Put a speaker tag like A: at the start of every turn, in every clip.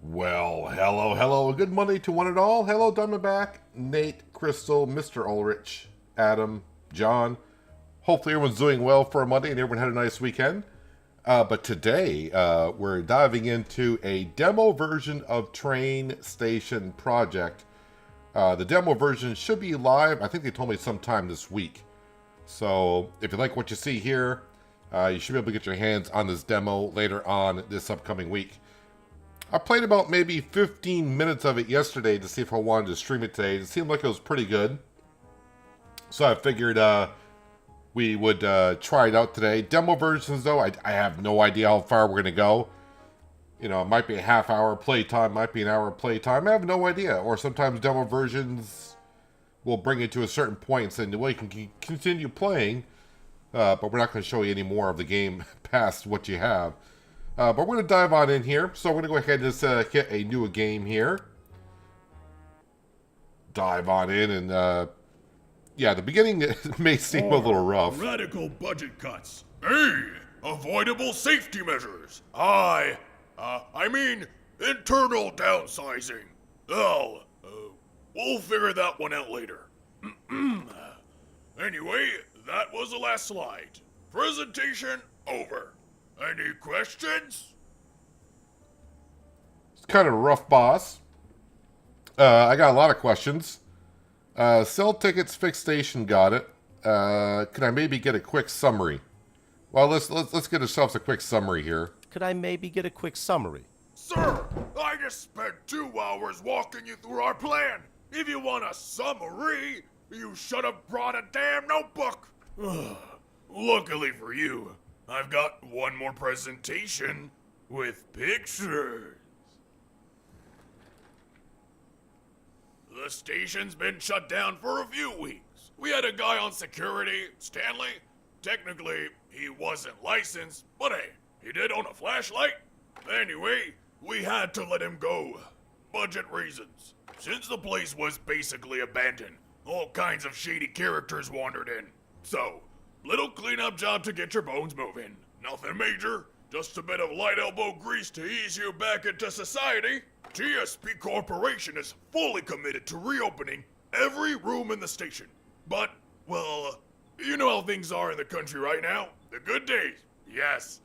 A: Well, hello. Good Monday to one and all. Hello, Diamondback, Nate, Crystal, Mr. Ulrich, Adam, John. Hopefully everyone's doing well for a Monday and everyone had a nice weekend. But today, we're diving into a demo version of Train Station Project. The demo version should be live, I think they told me sometime this week. So, if you like what you see here, you should be able to get your hands on this demo later on this upcoming week. I played about maybe 15 minutes of it yesterday to see if I wanted to stream it today. It seemed like it was pretty good. So I figured we would try it out today. Demo versions, though, I have no idea how far we're going to go. You know, it might be a half hour playtime, might be an hour playtime. I have no idea. Or sometimes demo versions will bring it to a certain point and say, well, you can continue playing, but we're not going to show you any more of the game past what you have. But we're going to dive on in here. So we're going to go ahead and just hit a new game here. Dive on in and, yeah, the beginning may seem a little rough.
B: Radical budget cuts. A. Avoidable safety measures. I mean, internal downsizing. We'll figure that one out later. Anyway, that was the last slide. Presentation over. Any questions?
A: It's kind of a rough boss. I got a lot of questions. Sell tickets, fix station, got it. Can I maybe get a quick summary? Well, let's get ourselves a quick summary here.
C: Could I maybe get a quick summary?
B: Sir, I just spent 2 hours walking you through our plan. If you want a summary, you should have brought a damn notebook. Luckily for you, I've got one more presentation with pictures. The station's been shut down for a few weeks. We had a guy on security, Stanley. Technically, he wasn't licensed, but hey, he did own a flashlight. Anyway, we had to let him go. Budget reasons. Since the place was basically abandoned, all kinds of shady characters wandered in. So, little cleanup job to get your bones moving. Nothing major, just a bit of light elbow grease to ease you back into society. TSP Corporation is fully committed to reopening every room in the station. But, well, you know how things are in the country right now. The good days, yes,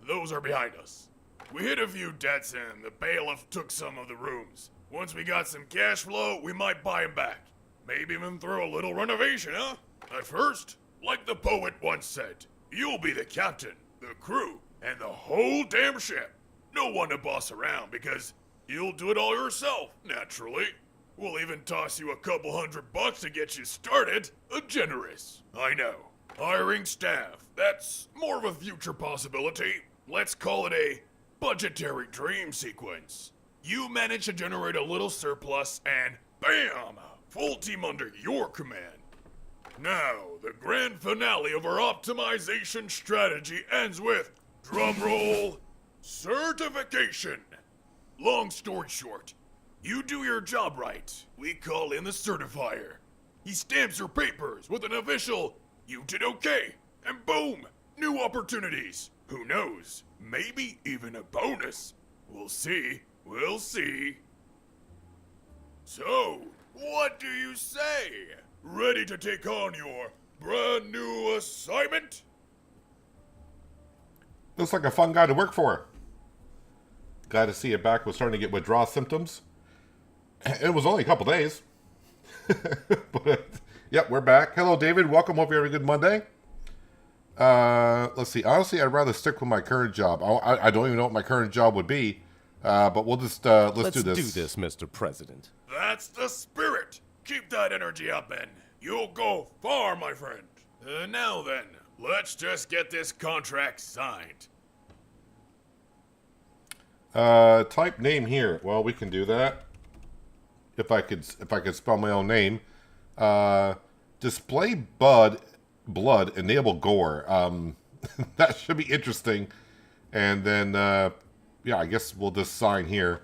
B: those are behind us. We hit a few debts and the bailiff took some of the rooms. Once we got some cash flow, we might buy them back. Maybe even throw a little renovation, huh? At first, like the poet once said, you'll be the captain, the crew, and the whole damn ship. No one to boss around because you'll do it all yourself, naturally. We'll even toss you a couple $100 to get you started. Generous, I know. Hiring staff, that's more of a future possibility. Let's call it a budgetary dream sequence. You manage to generate a little surplus and bam! Full team under your command. Now, the grand finale of our optimization strategy ends with, drumroll, certification. Long story short, you do your job right. We call in the certifier. He stamps your papers with an official, you did okay, and boom, new opportunities. Who knows, maybe even a bonus. We'll see. So, what do you say? Ready to take on your brand new assignment?
A: Looks like a fun guy to work for. Glad to see you back. Was starting to get withdrawal symptoms. It was only a couple days. But, yep, we're back. Hello, David. Welcome. Hope you're having a good Monday. Let's see. Honestly, I'd rather stick with my current job. I don't even know what my current job would be. But we'll just, let's do this.
C: Let's do this, Mr. President.
B: That's the spirit. Keep that energy up and you'll go far, my friend. Now then, let's just get this contract signed.
A: Type name here. Well, we can do that. If I could spell my own name. Display blood, enable gore. That should be interesting. And then, yeah, I guess we'll just sign here.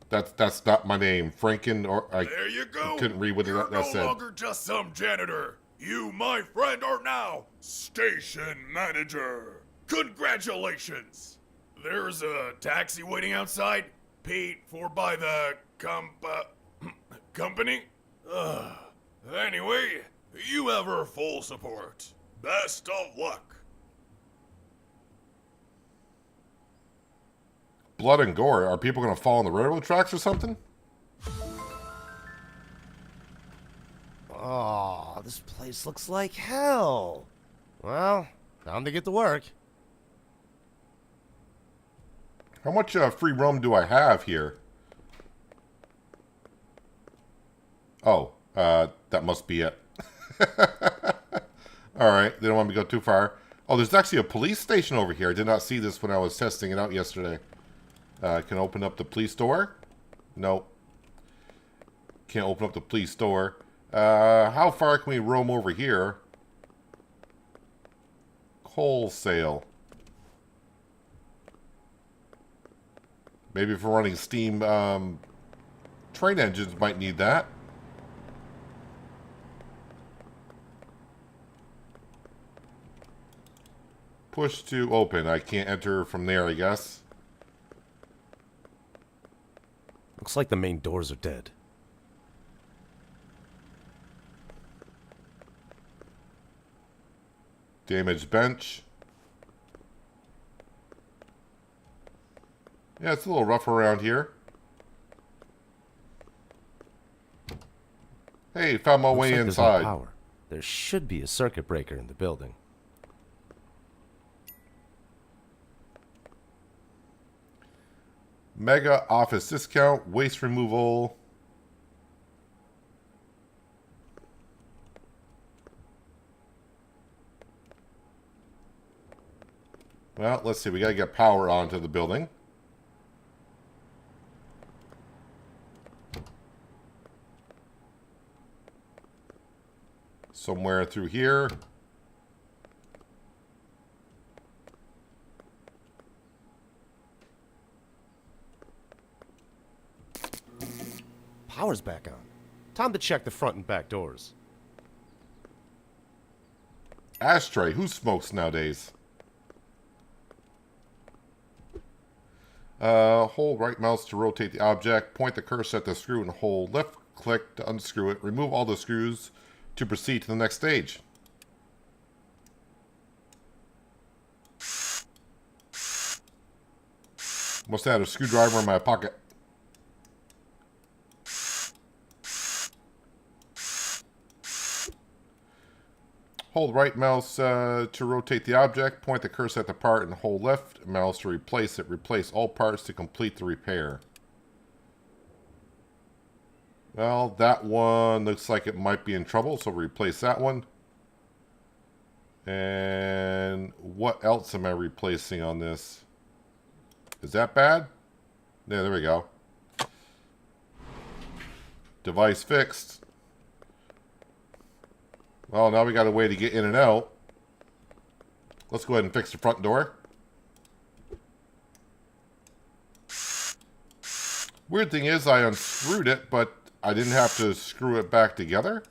A: That's not my name, Franken. Or
B: there you go.
A: Couldn't read what that
B: You're
A: said.
B: no longer just some janitor. You, my friend, are now station manager. Congratulations. There's a taxi waiting outside. paid for by the company? Anyway, you have our full support. Best of luck.
A: Blood and gore. Are people going to fall on the railroad tracks or something?
C: Oh, this place looks like hell. Well, time to get to work.
A: How much free roam do I have here? Oh, that must be it. Alright, they don't want me to go too far. Oh, there's actually a police station over here. I did not see this when I was testing it out yesterday. Can I open up the police door? No. Can't open up the police door. How far can we roam over here? Coal sale. Maybe if we're running steam train engines, might need that. Push to open. I can't enter from there, I guess.
C: Looks like the main doors are dead.
A: Damaged bench. Yeah, it's a little rough around here. Hey, found my way
C: Looks like there's no
A: inside.
C: power. There should be a circuit breaker in the building.
A: Mega office discount, waste removal. Well, let's see. We got to get power onto the building. Somewhere through here.
C: Power's back on. Time to check the front and back doors.
A: Ashtray. Who smokes nowadays? Hold right mouse to rotate the object. Point the cursor at the screw and hold left click to unscrew it. Remove all the screws to proceed to the next stage. Must have had a screwdriver in my pocket. Hold right mouse to rotate the object. Point the cursor at the part and hold left mouse to replace it. Replace all parts to complete the repair. Well, that one looks like it might be in trouble, so replace that one. And what else am I replacing on this? Is that bad? Yeah, there we go. Device fixed. Well, now we got a way to get in and out. Let's go ahead and fix the front door. Weird thing is I unscrewed it, but I didn't have to screw it back together.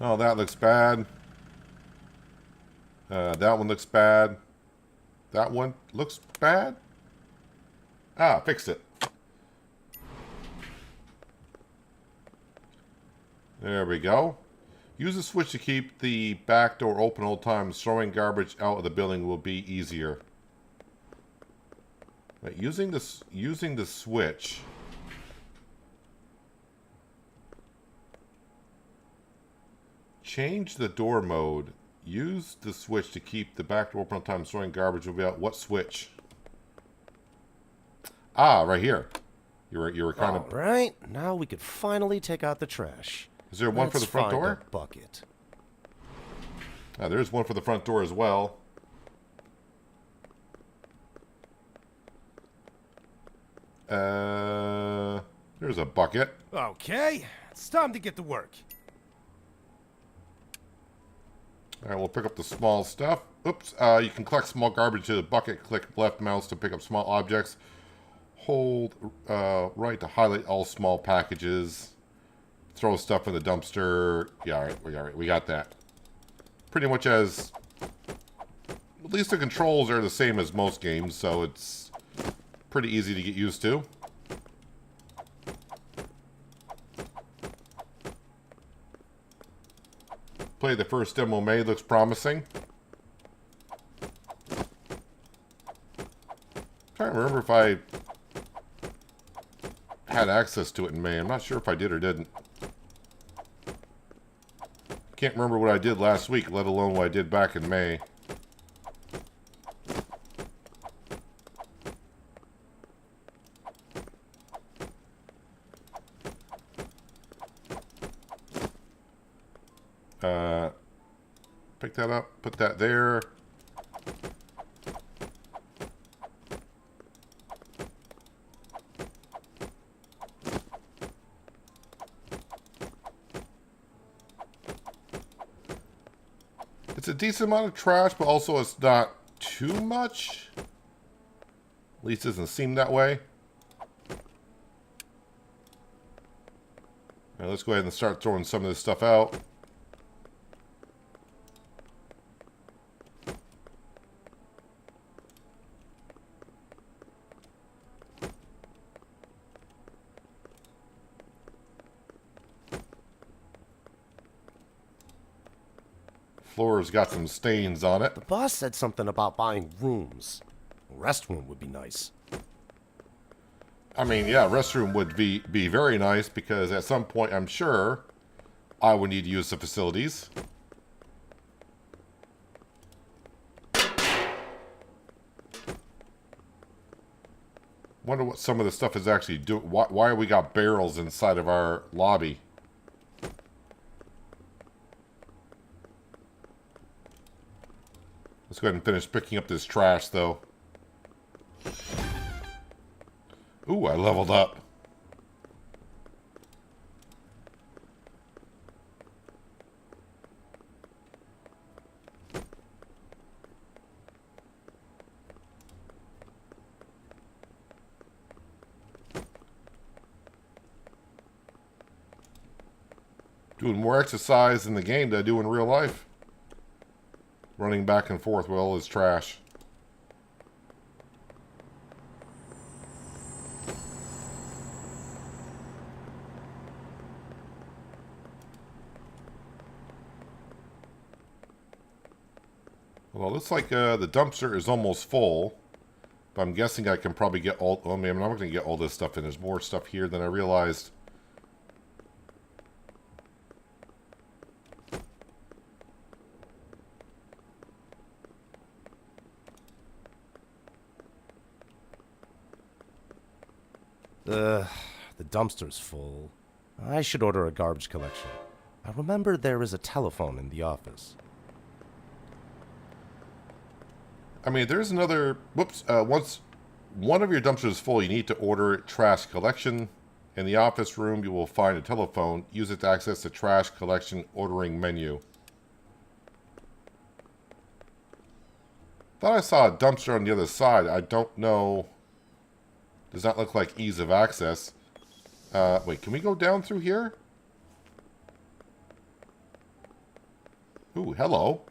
A: Oh, that looks bad. That one looks bad. That one looks bad. Ah, fixed it. There we go. Use the switch to keep the back door open all the time. Throwing garbage out of the building will be easier. Right, using the switch. Change the door mode. Use the switch to keep the back door open all the time. Throwing garbage will be out. What switch? Ah, right here. You were kind of.
C: All right, now we could finally take out the trash.
A: Is there one for the front door?
C: A bucket.
A: There's one for the front door as well. There's a bucket.
C: Okay, it's time to get to work.
A: All right, we'll pick up the small stuff. Oops, you can collect small garbage to the bucket. Click left mouse to pick up small objects. Hold right to highlight all small packages. Throw stuff in the dumpster. Yeah, all right, we got that. Pretty much as at least the controls are the same as most games, so it's pretty easy to get used to. Play the first demo May, looks promising. Trying to remember if I had access to it in May. I'm not sure if I did or didn't. Can't remember what I did last week, let alone what I did back in May. Pick that up, put that there. It's a decent amount of trash, but also it's not too much. At least it doesn't seem that way. Now let's go ahead and start throwing some of this stuff out. Floor's got some stains on it.
C: The boss said something about buying rooms. A restroom would be nice.
A: I mean, yeah, restroom would be very nice because at some point, I'm sure, I would need to use the facilities. Wonder what some of the stuff is actually doing. Why we got barrels inside of our lobby? Let's go ahead and finish picking up this trash, though. Ooh, I leveled up. Doing more exercise in the game than I do in real life. Running back and forth with all his trash. Well, it looks like the dumpster is almost full. But I'm guessing I can probably get all... Oh, man, I'm not going to get all this stuff in. There's more stuff here than I realized.
C: The dumpster's full. I should order a garbage collection. I remember there is a telephone in the office.
A: I mean, there's another... Whoops. Once one of your dumpsters is full, you need to order trash collection. In the office room, you will find a telephone. Use it to access the trash collection ordering menu. Thought I saw a dumpster on the other side. I don't know... Does not look like ease of access. Wait, can we go down through here? Ooh, hello.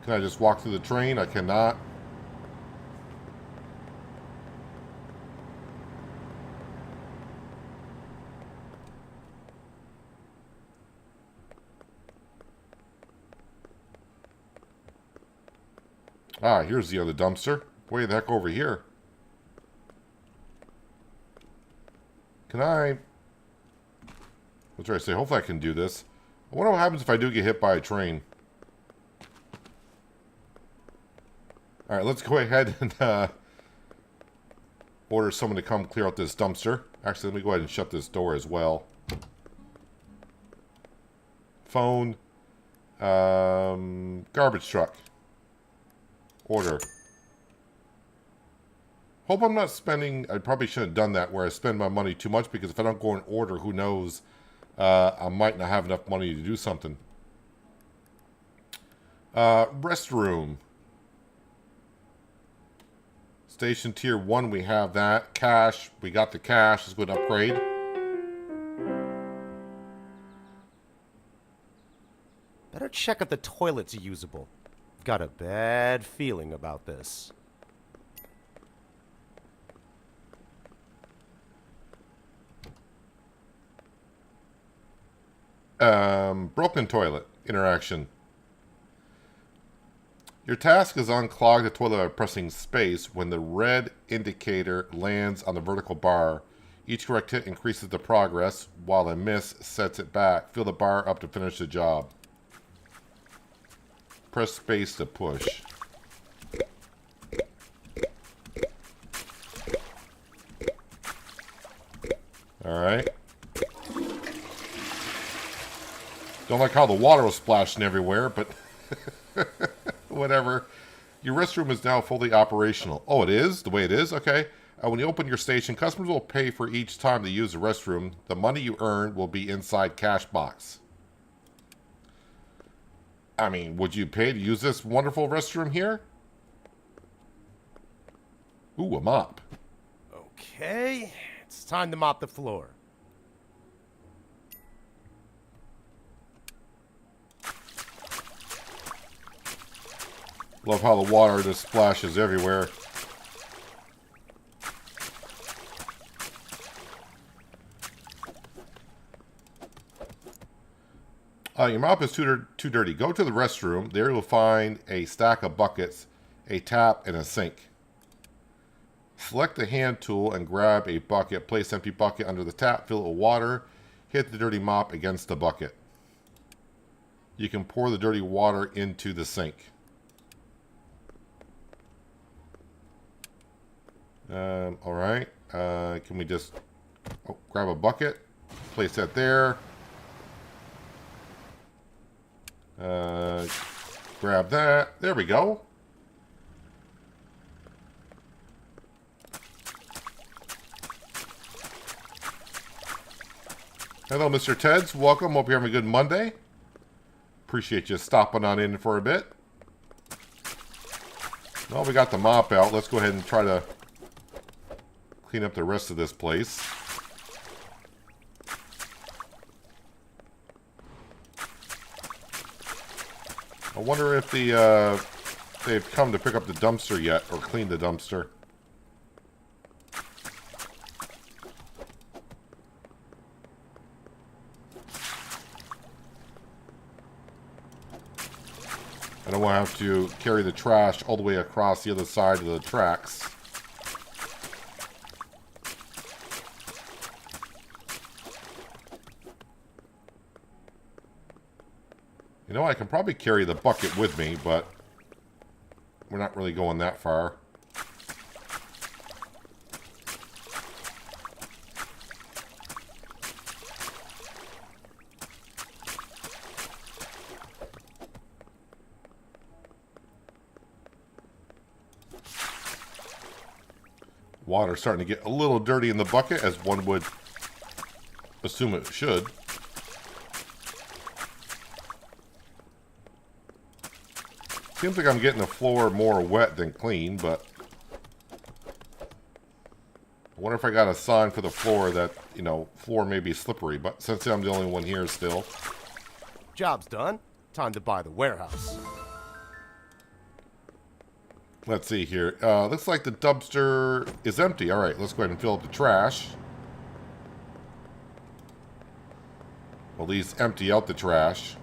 A: Can I just walk through the train? I cannot. Ah, here's the other dumpster. Way the heck over here. Can I... What should I say? Hopefully I can do this. I wonder what happens if I do get hit by a train. Alright, let's go ahead and order someone to come clear out this dumpster. Actually, let me go ahead and shut this door as well. Phone. Garbage truck. Order. Hope I'm not spending... I probably shouldn't have done that where I spend my money too much, because if I don't go in order, who knows, I might not have enough money to do something. Restroom. Station tier 1, we have that. Cash, we got the cash. Let's go and upgrade.
C: Better check if the toilet's usable. Got a bad feeling about this.
A: Broken toilet interaction. Your task is unclog the toilet by pressing space. When the red indicator lands on the vertical bar, each correct hit increases the progress, while a miss sets it back. Fill the bar up to finish the job. Press space to push. Alright. Don't like how the water was splashing everywhere, but whatever. Your restroom is now fully operational. Oh, it is? The way it is? Okay. When you open your station, customers will pay for each time they use the restroom. The money you earn will be inside cash box. I mean, would you pay to use this wonderful restroom here? Ooh, a mop.
C: Okay, it's time to mop the floor.
A: Love how the water just splashes everywhere. Your mop is too dirty. Go to the restroom. There you'll find a stack of buckets, a tap, and a sink. Select the hand tool and grab a bucket. Place empty bucket under the tap. Fill it with water. Hit the dirty mop against the bucket. You can pour the dirty water into the sink. Alright. Can we just grab a bucket? Place that there. Grab that. There we go. Hello, Mr. Teds. Welcome. Hope you're having a good Monday. Appreciate you stopping on in for a bit. Well, we got the mop out. Let's go ahead and try to clean up the rest of this place. I wonder if they've come to pick up the dumpster yet, or clean the dumpster. I don't want to have to carry the trash all the way across the other side of the tracks. You know, I can probably carry the bucket with me, but we're not really going that far. Water's starting to get a little dirty in the bucket, as one would assume it should. Seems like I'm getting the floor more wet than clean, but I wonder if I got a sign for the floor that, you know, floor may be slippery, but since I'm the only one here still.
C: Job's done. Time to buy the warehouse.
A: Let's see here. Looks like the dumpster is empty. All right, let's go ahead and fill up the trash. Well, at least empty out the trash.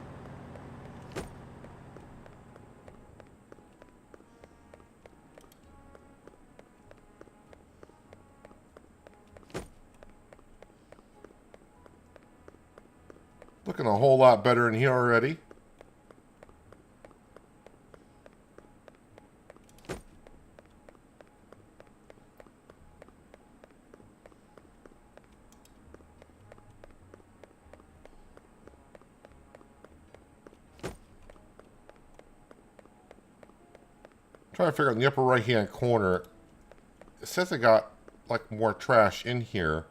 A: Looking a whole lot better in here already. Trying to figure out in the upper right hand corner, it says I got like more trash in here,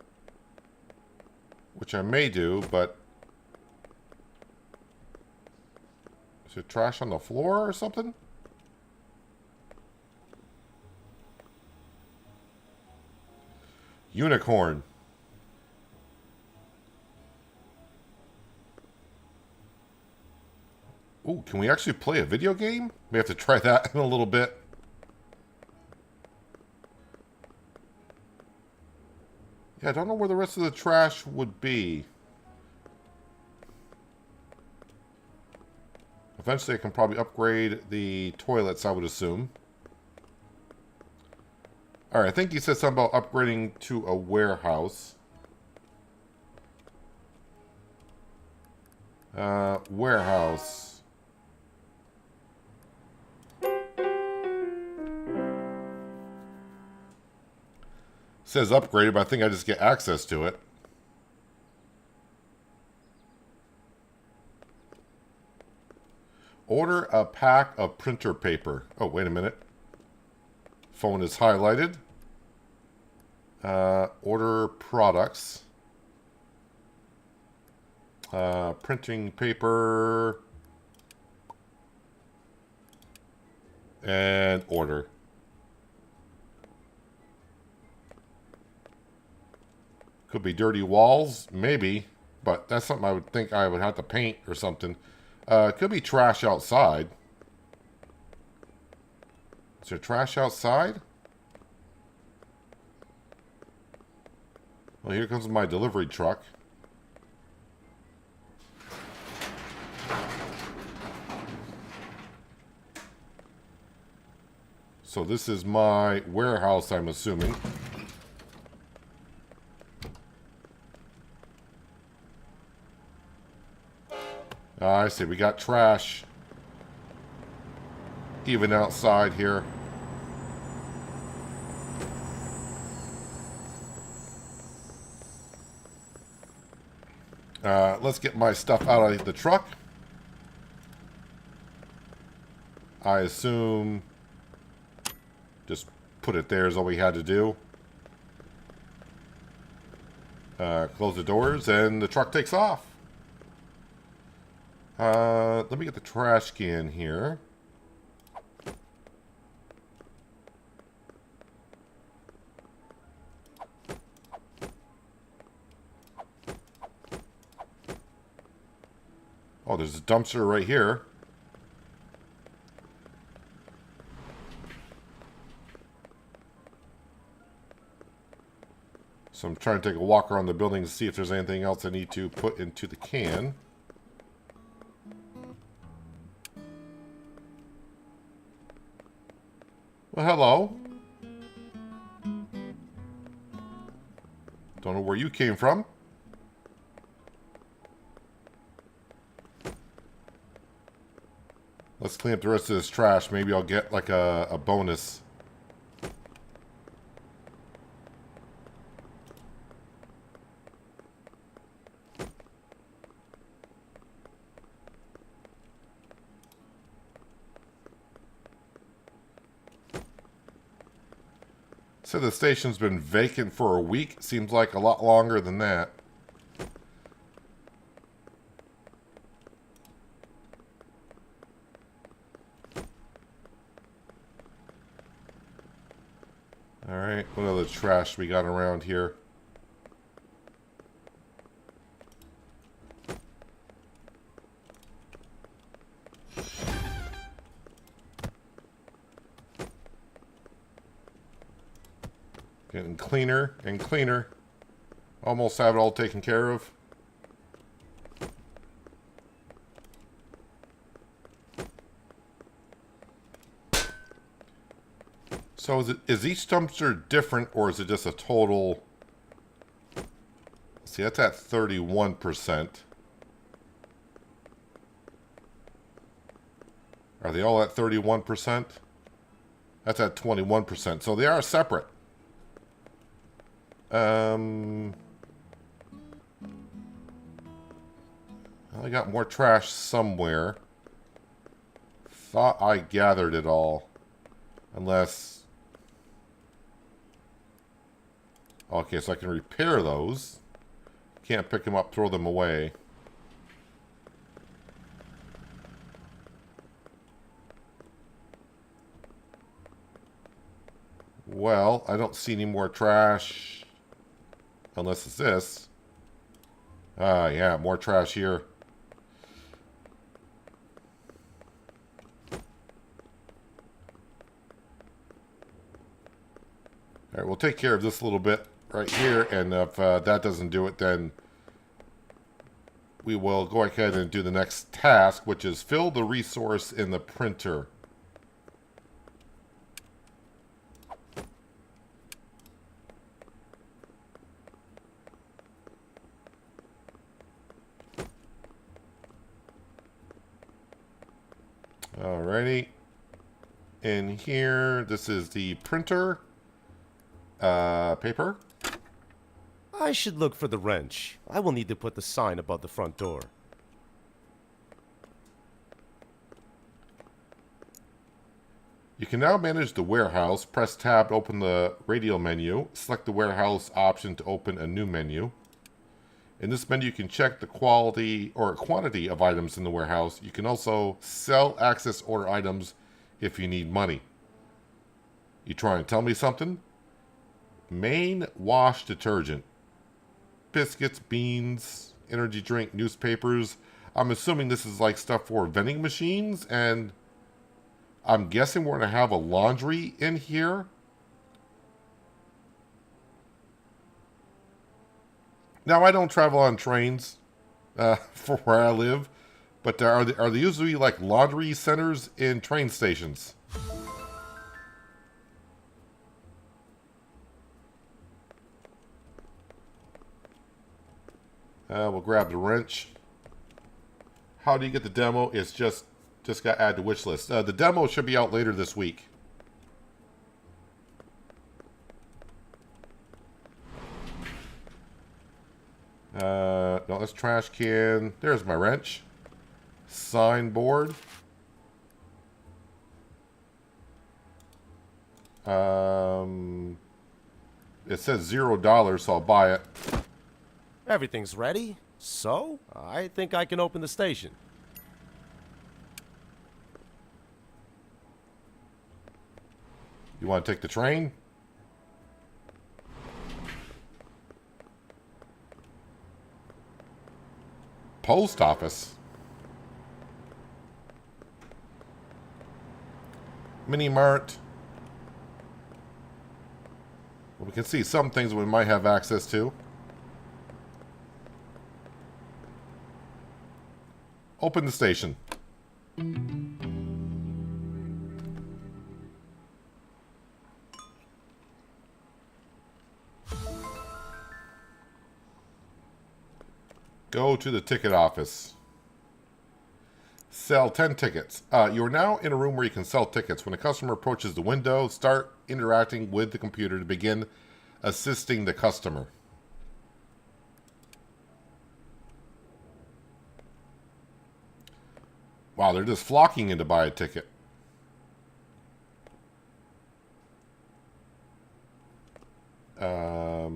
A: which I may do, but is it trash on the floor or something? Unicorn. Ooh, can we actually play a video game? We have to try that in a little bit. Yeah, I don't know where the rest of the trash would be. Eventually I can probably upgrade the toilets, I would assume. Alright, I think you said something about upgrading to a warehouse. Warehouse. Says upgraded, but I think I just get access to it. Order a pack of printer paper. Oh, wait a minute. Phone is highlighted. Order products. Printing paper. And order. Could be dirty walls, maybe. But that's something I would think I would have to paint or something. Could be trash outside. Is there trash outside? Well, here comes my delivery truck. So this is my warehouse, I'm assuming. I see, we got trash even outside here. Let's get my stuff out of the truck. I assume just put it there is all we had to do. Close the doors and the truck takes off. Let me get the trash can here. Oh, there's a dumpster right here. So I'm trying to take a walk around the building to see if there's anything else I need to put into the can. Well, hello. Don't know where you came from. Let's clean up the rest of this trash. Maybe I'll get like a bonus. So the station's been vacant for a week. Seems like a lot longer than that. Alright, what other trash we got around here? Getting cleaner and cleaner. Almost have it all taken care of. So is each dumpster different, or is it just a total? See, that's at 31%. Are they all at 31%? That's at 21%. So they are separate. I got more trash somewhere. Thought I gathered it all. Unless... Okay, so I can repair those. Can't pick them up, throw them away. Well, I don't see any more trash. Unless it's this. Ah, yeah, more trash here. All right, we'll take care of this a little bit right here, and if that doesn't do it, then we will go ahead and do the next task, which is fill the resource in the printer. Alrighty. In here, this is the printer. Paper.
C: I should look for the wrench. I will need to put the sign above the front door.
A: You can now manage the warehouse. Press tab to open the radial menu. Select the warehouse option to open a new menu. In this menu, you can check the quality or quantity of items in the warehouse. You can also sell access order items if you need money. You trying to tell me something? Main wash detergent. Biscuits, beans, energy drink, newspapers. I'm assuming this is like stuff for vending machines, and I'm guessing we're going to have a laundry in here. Now, I don't travel on trains for where I live, but are there usually like laundry centers in train stations? We'll grab the wrench. How do you get the demo? It's just got add to wish list. The demo should be out later this week. No, that's trash can. There's my wrench. Signboard. It says $0, so I'll buy it.
C: Everything's ready, so I think I can open the station.
A: You want to take the train? Post office. Mini Mart. Well, we can see some things we might have access to. Open the station. Go to the ticket office. Sell 10 tickets. You are now in a room where you can sell tickets. When a customer approaches the window, start interacting with the computer to begin assisting the customer. Wow, they're just flocking in to buy a ticket. All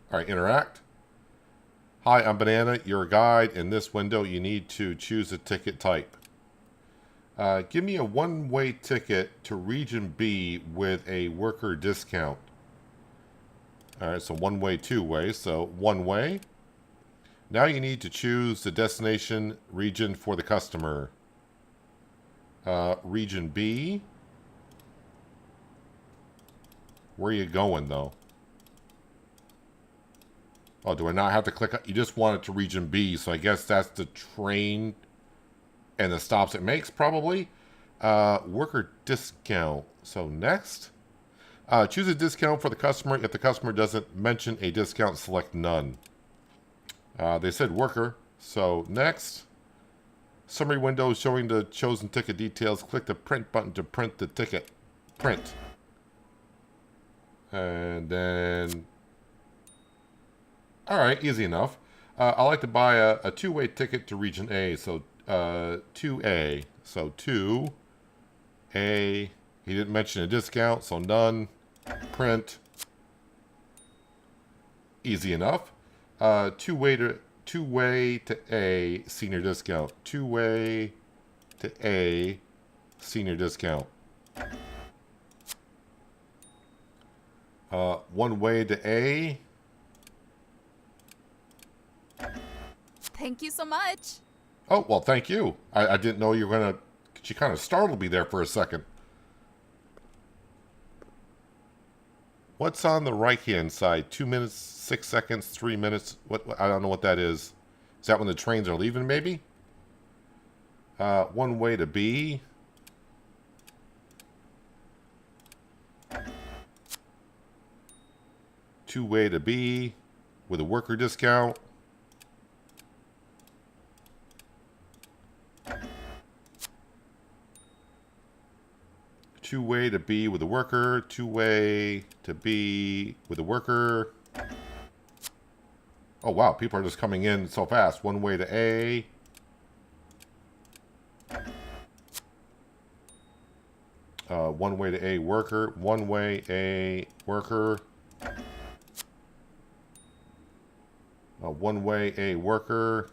A: right, interact. Hi, I'm Banana, your guide. In this window, you need to choose a ticket type. Give me a one-way ticket to Region B with a worker discount. All right, so one-way, two-way. So one-way. Now you need to choose the destination region for the customer. Region B. Where are you going, though? Oh, do I not have to click? You just want it to Region B, so I guess that's the train and the stops it makes, probably. Worker discount. So next. Choose a discount for the customer. If the customer doesn't mention a discount, select none. They said worker. So next. Summary window showing the chosen ticket details. Click the print button to print the ticket. Print. And then... Alright, easy enough. I like to buy a two-way ticket to Region A. So 2A. So 2A. He didn't mention a discount, so none. Print. Easy enough. Two-way to A, senior discount. Two-way to A, senior discount. One way to A.
D: Thank you so much.
A: Oh, well, thank you. I didn't know you were going to... She kind of startled me there for a second. What's on the right-hand side? 2 minutes, 6 seconds, 3 minutes. What? I don't know what that is. Is that when the trains are leaving, maybe? One way to be. Two way to be with a worker discount. Two way to be with a worker. Two way to be with a worker. Oh wow, people are just coming in so fast. One way to A. One way to A worker. One way A worker. One way A worker.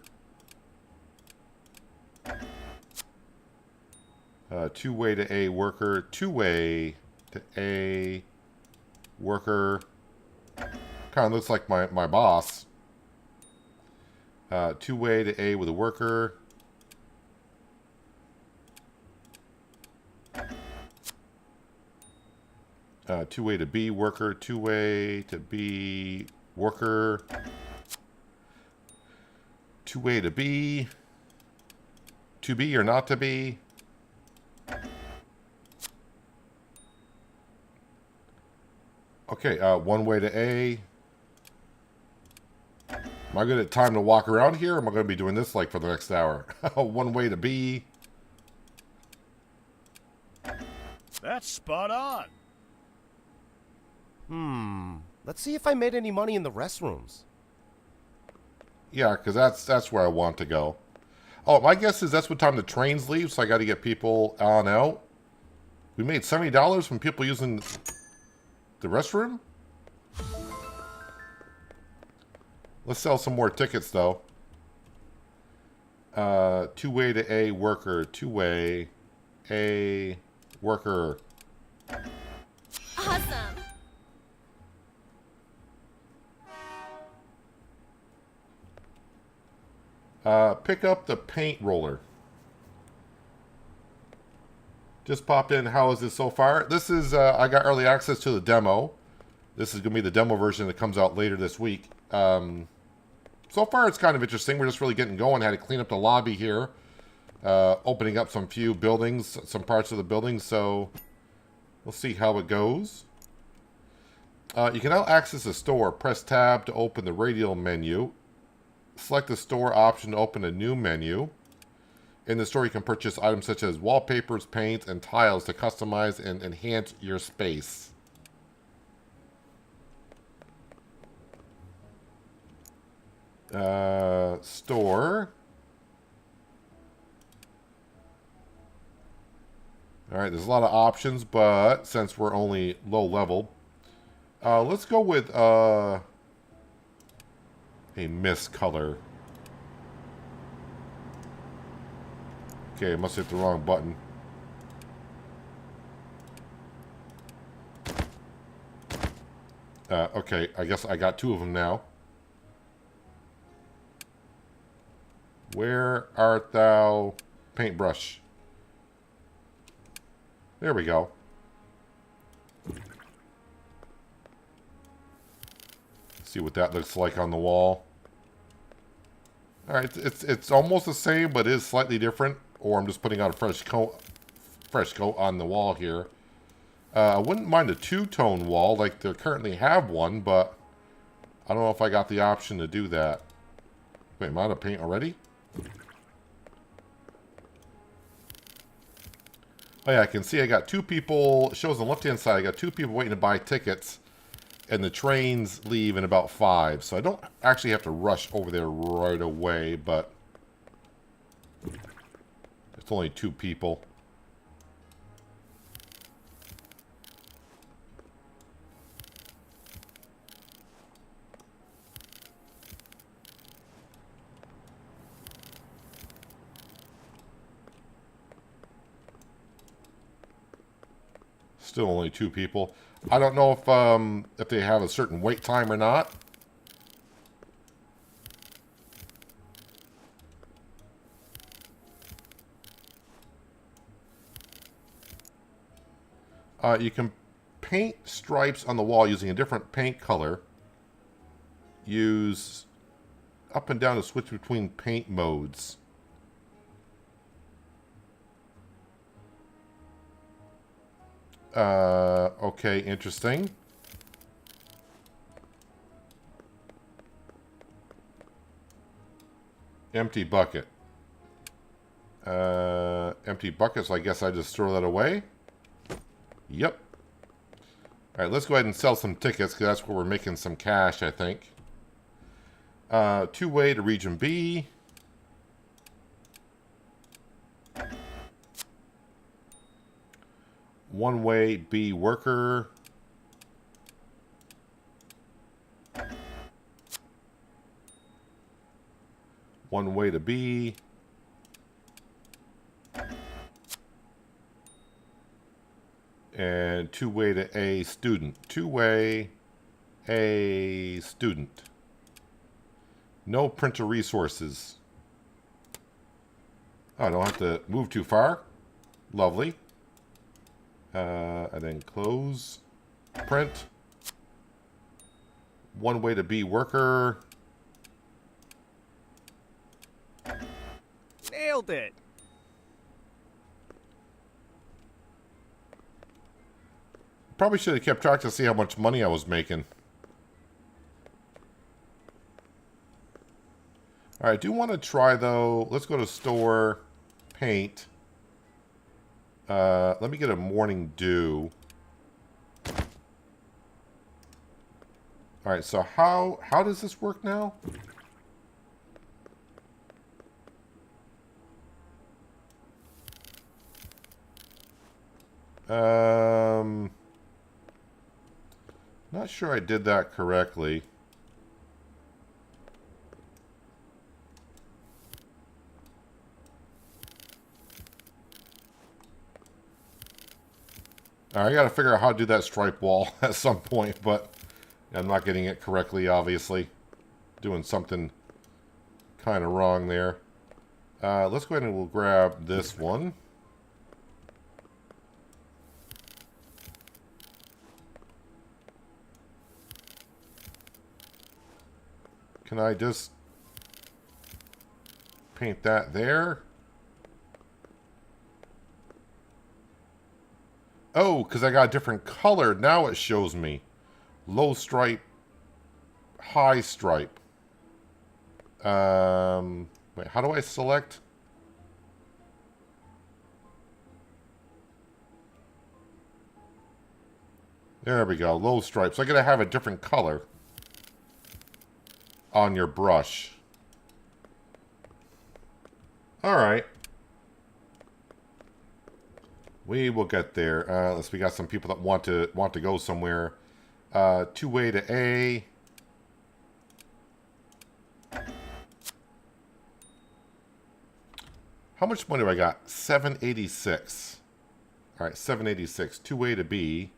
A: Two way to A worker. Two way to A worker. Kind of looks like my boss. Two way to A with a worker. Two way to B worker. Two way to B worker. Two way to B. To be or not to be. Okay, one way to A. Am I going to have time to walk around here? Or am I going to be doing this like for the next hour? One way to B.
E: That's spot on.
C: Let's see if I made any money in the restrooms.
A: Yeah, because that's where I want to go. Oh, my guess is that's what time the trains leave, so I got to get people on out. We made $70 from people using the restroom? Let's sell some more tickets, though. Two-way to A worker. Two-way A worker.
D: Awesome.
A: Pick up the paint roller. Just popped in. How is this so far? This is, I got early access to the demo. This is going to be the demo version that comes out later this week. So far, it's kind of interesting. We're just really getting going. Had to clean up the lobby here. Opening up some few buildings, some parts of the building. So we'll see how it goes. You can now access the store. Press tab to open the radial menu. Select the store option to open a new menu. In the store, you can purchase items such as wallpapers, paint, and tiles to customize and enhance your space. Store. Alright, there's a lot of options, but since we're only low level, let's go with a mist color. Okay, I must hit the wrong button. Okay, I guess I got two of them now. Where art thou, paintbrush? There we go. See what that looks like on the wall. All right, it's almost the same, but it is slightly different. Or I'm just putting out a fresh coat on the wall here. I wouldn't mind a two-tone wall, like they currently have one, but I don't know if I got the option to do that. Wait, am I out of paint already? Oh yeah, I can see I got two people. It shows on the left-hand side, I got two people waiting to buy tickets. And the trains leave in about 5. So I don't actually have to rush over there right away, but it's only 2 people. Still only 2 people. I don't know if they have a certain wait time or not. You can paint stripes on the wall using a different paint color. Use up and down to switch between paint modes. Okay, interesting. Empty bucket. Empty bucket, so I guess I just throw that away. Yep. Alright, let's go ahead and sell some tickets, because that's where we're making some cash, I think. Two-way to Region B. One-way B worker. One way to B. And two-way to A student. Two-way A student. No printer resources. Oh, I don't have to move too far. Lovely. And then close. Print. One way to B worker.
E: Nailed it.
A: Probably should have kept track to see how much money I was making. Alright, I do want to try though. Let's go to store, paint. Let me get a morning dew. Alright, so how does this work now? Not sure I did that correctly. I gotta figure out how to do that stripe wall at some point, but I'm not getting it correctly, obviously. Doing something kind of wrong there. Let's go ahead and we'll grab this one. Can I just paint that there? Oh, because I got a different color. Now it shows me. Low stripe, high stripe. Wait, how do I select? There we go. Low stripe. So I got to have a different color on your brush. All right. We will get there. Unless we got some people that want to go somewhere. Two-way to A. How much money do I got? 786. All right, 786. Two-way to B.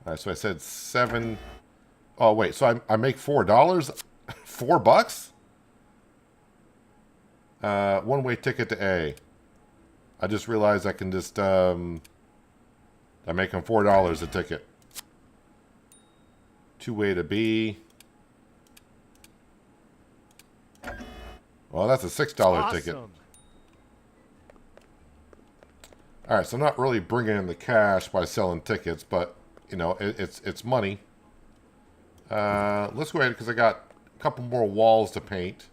A: All right, so I said 7. Oh wait, so I make $4. $4? One-way ticket to A. I just realized I can just I'm making $4 a ticket. Two-way to B. Well, that's a $6 ticket. All right, so I'm not really bringing in the cash by selling tickets, but you know, it's money. Let's go ahead because I got a couple more walls to paint.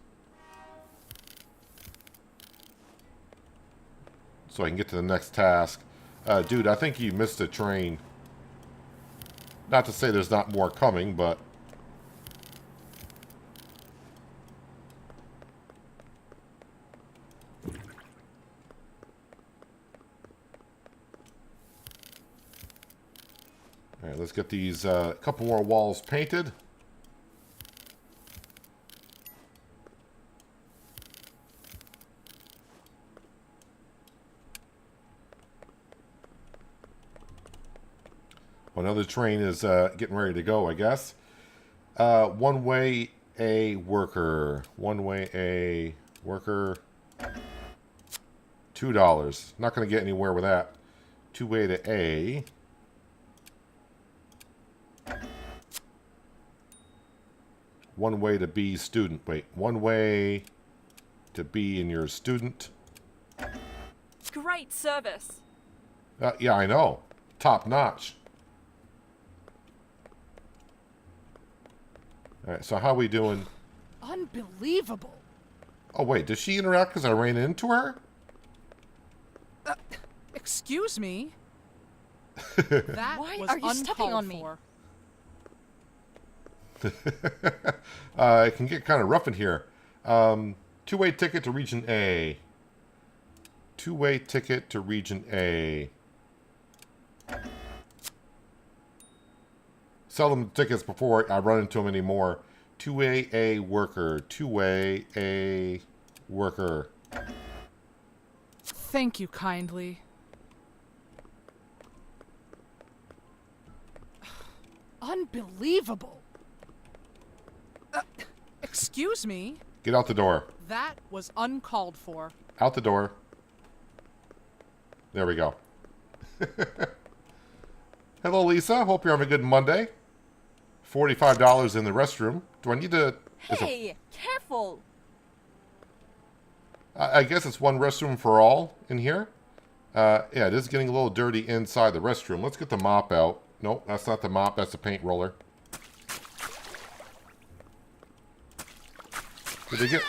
A: So I can get to the next task. Dude, I think you missed a train. Not to say there's not more coming, but... Alright, let's get these couple more walls painted. Well, another train is getting ready to go, I guess. One-way A worker. One-way A worker. $2. Not going to get anywhere with that. Two-way to A. One way to B student. Wait, one way to be in your student.
F: Great service.
A: Yeah, I know. Top notch. Alright, so how we doing?
G: Unbelievable.
A: Oh, wait, does she interact because I ran into her?
G: Excuse me? That
F: Why
G: was
F: are you stepping
G: uncalled
F: on me?
G: for.
A: It can get kind of rough in here. Two-way ticket to Region A. Two-way ticket to Region A. Sell them tickets before I run into them anymore. Two-way A worker. Two-way A worker.
G: Thank you kindly. Unbelievable. Excuse me?
A: Get out the door.
G: That was uncalled for.
A: Out the door. There we go. Hello, Lisa. Hope you're having a good Monday. $45 in the restroom. Do I need to...
F: Hey, careful.
A: I guess it's one restroom for all in here. Yeah, it is getting a little dirty inside the restroom. Let's get the mop out. Nope, that's not the mop. That's the paint roller. Did they get...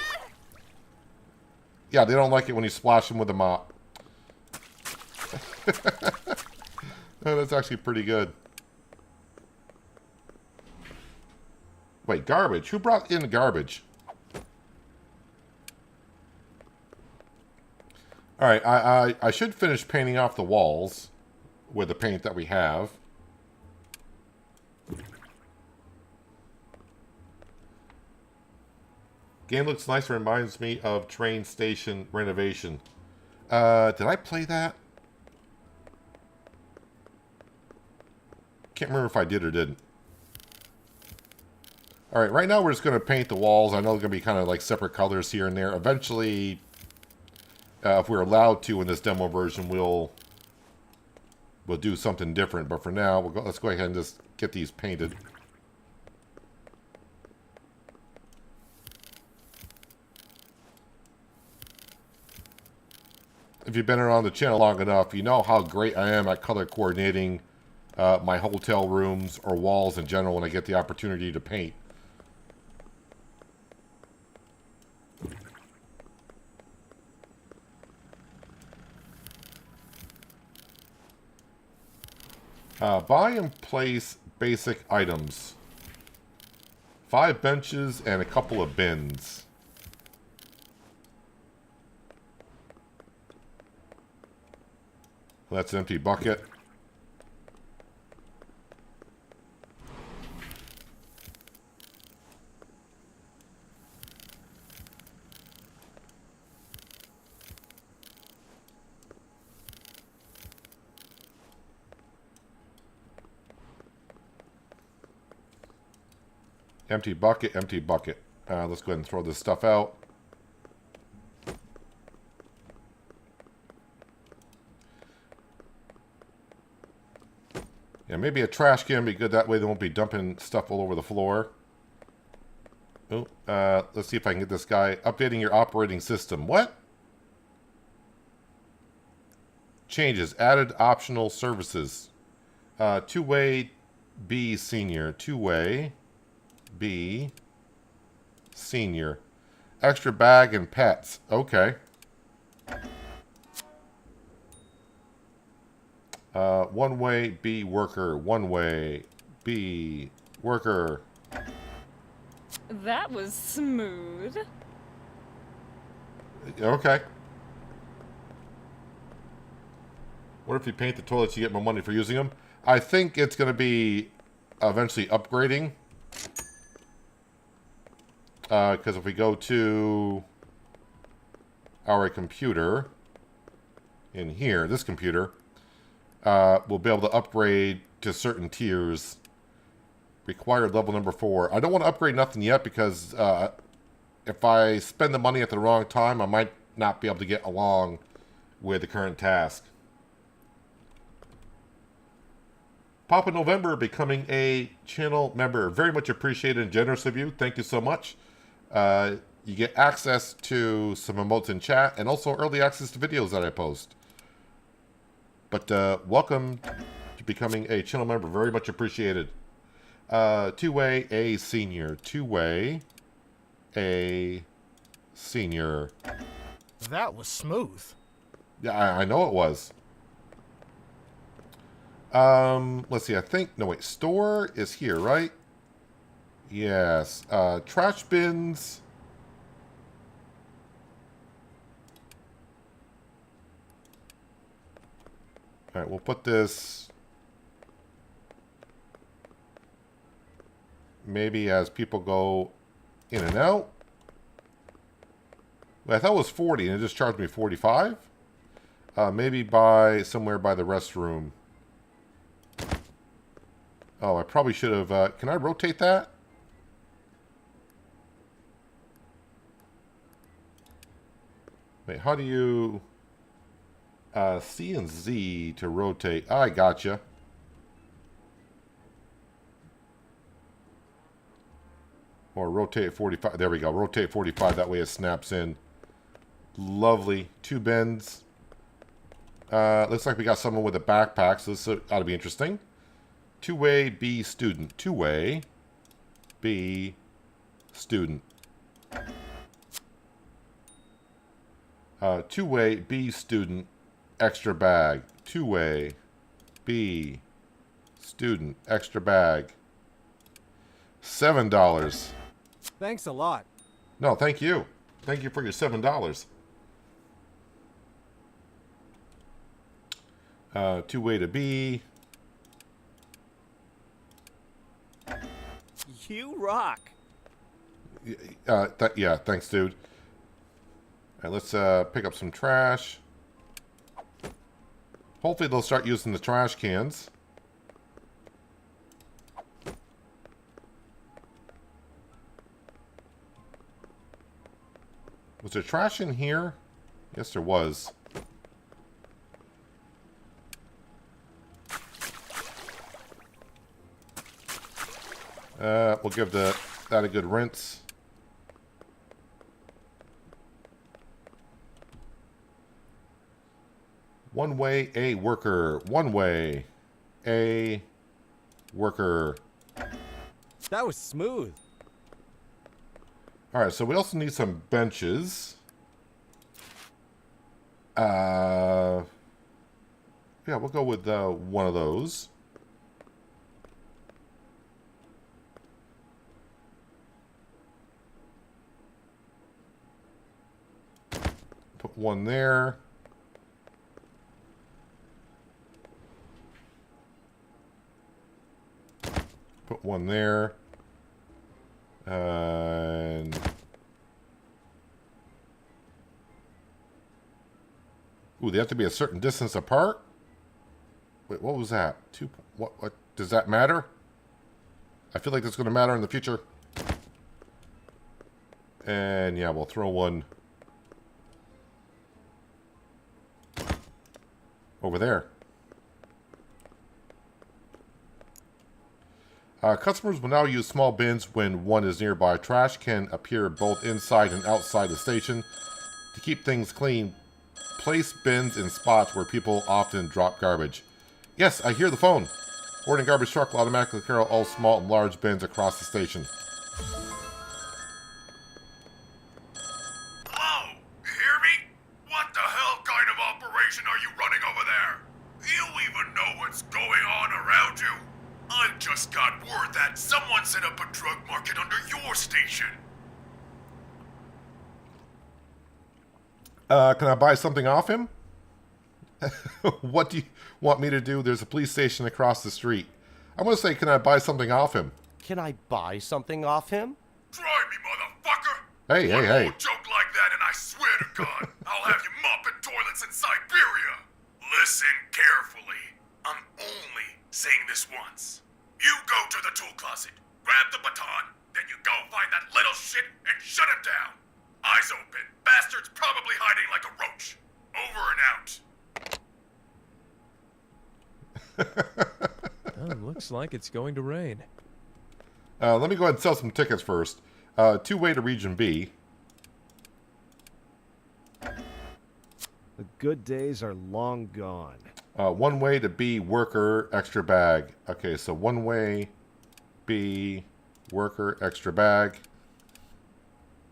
A: Yeah, they don't like it when you splash them with the mop. Oh, that's actually pretty good. Wait, garbage? Who brought in garbage? Alright, I should finish painting off the walls with the paint that we have. Game looks nice. Reminds me of Train Station Renovation. Did I play that? Can't remember if I did or didn't. Alright, right now we're just going to paint the walls. I know they're going to be kind of like separate colors here and there. Eventually, if we're allowed to in this demo version, we'll do something different. But for now, let's go ahead and just get these painted. If you've been around the channel long enough, you know how great I am at color coordinating my hotel rooms or walls in general when I get the opportunity to paint. Buy and place basic items. 5 benches and a couple of bins. That's an empty bucket. Empty bucket, empty bucket. Let's go ahead and throw this stuff out. Yeah, maybe a trash can would be good. That way they won't be dumping stuff all over the floor. Oh, let's see if I can get this guy. Updating your operating system. What? Changes. Added optional services. Two-way B senior. Two-way B senior. Extra bag and pets. Okay. One-way B worker. One-way B worker.
F: That was smooth.
A: Okay. What if you paint the toilets, you get more money for using them? I think it's going to be eventually upgrading. Because if we go to our computer in here, this computer, we'll be able to upgrade to certain tiers. Required level number 4. I don't want to upgrade nothing yet because if I spend the money at the wrong time, I might not be able to get along with the current task. Papa November becoming a channel member. Very much appreciated and generous of you. Thank you so much. You get access to some emotes in chat and also early access to videos that I post. But welcome to becoming a channel member. Very much appreciated. Two-way A senior. Two-way A senior.
E: That was smooth.
A: Yeah, I know it was. Let's see. I think... No, wait. Store is here, right? Yes. Trash bins... All right, we'll put this maybe as people go in and out. Well, I thought it was 40 and it just charged me 45. Maybe by somewhere by the restroom. Oh, I probably should have... can I rotate that? Wait, how do you... C and Z to rotate. I gotcha. Or rotate 45. There we go. Rotate 45. That way it snaps in. Lovely. 2 bins. Looks like we got someone with a backpack, so this ought to be interesting. Two-way B student. Two-way B student. Two-way B student. Extra bag. Two-way B student. Extra bag. $7.
H: Thanks a lot.
A: No, thank you. Thank you for your $7. Two-way to B.
H: You rock.
A: Yeah, thanks, dude. All right, let's pick up some trash. Hopefully they'll start using the trash cans. Was there trash in here? Yes, there was. We'll give that a good rinse. One way, a worker. One way, a worker.
H: That was smooth.
A: All right, so we also need some benches. Yeah, we'll go with one of those. Put one there. Put one there. And... Ooh, they have to be a certain distance apart? Wait, what was that? What does that matter? I feel like that's going to matter in the future. And yeah, we'll throw one over there. Customers will now use small bins when one is nearby. Trash can appear both inside and outside the station. To keep things clean, place bins in spots where people often drop garbage. Yes, I hear the phone. Boarding garbage truck will automatically carry all small and large bins across the station.
B: Hello? You hear me? What the hell kind of operation are you running over there? You even know what's going on around you? I just got word that someone set up a drug market under your station.
A: Can I buy something off him? What do you want me to do? There's a police station across the street. I'm going to say, can I buy something off him?
C: Can I buy something off him?
B: Try me, motherfucker!
A: Hey,
B: One
A: hey, hey.
B: more joke like that and I swear to God, I'll have you mopping toilets in Siberia. Listen carefully. I'm only saying this once. You go to the tool closet, grab the baton, then you go find that little shit and shut him down. Eyes open. Bastard's probably hiding like a roach. Over and out.
I: Oh, looks like it's going to rain.
A: Let me go ahead and sell some tickets first. Two-way to Region B.
J: The good days are long gone.
A: One-way to B, worker, extra bag. Okay, so one-way, B, worker, extra bag.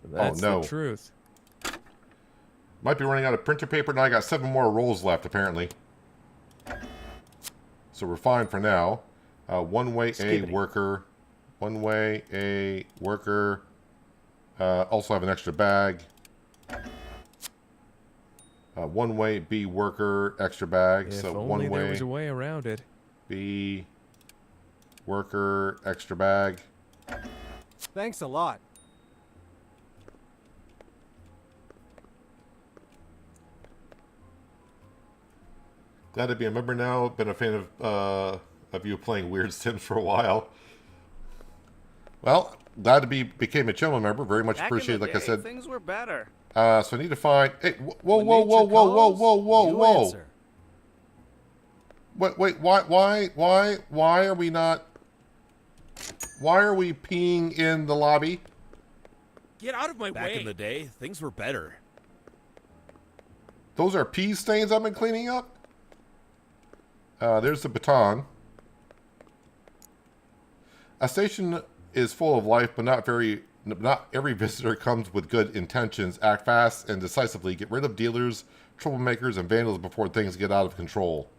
I: That's
A: no.
I: the truth.
A: Might be running out of printer paper. Now I got 7 more rolls left, apparently. So we're fine for now. One-way, A,
J: Skibbity.
A: worker. One-way, A, worker. Also have an extra bag. One-way, B, worker, extra bag.
I: If
A: So
I: only there
A: one-way,
I: was a way around it.
A: B, worker, extra bag.
H: Thanks a lot.
A: Glad to be a member now. Been a fan of you playing Weird Sims for a while. Well, glad to became a channel member. Very much appreciated. Like I said,
H: things were better.
A: so I need to find. Hey, whoa,
H: When
A: whoa, whoa,
H: nature
A: whoa, whoa,
H: calls,
A: whoa, whoa,
H: you
A: whoa!
H: answer.
A: Wait, why are we not? Why are we peeing in the lobby?
K: Get out of my way.
L: Back in the day, things were better.
A: Those are pee stains I've been cleaning up. There's the baton. A station is full of life, but not every visitor comes with good intentions. Act fast and decisively. Get rid of dealers, troublemakers, and vandals before things get out of control.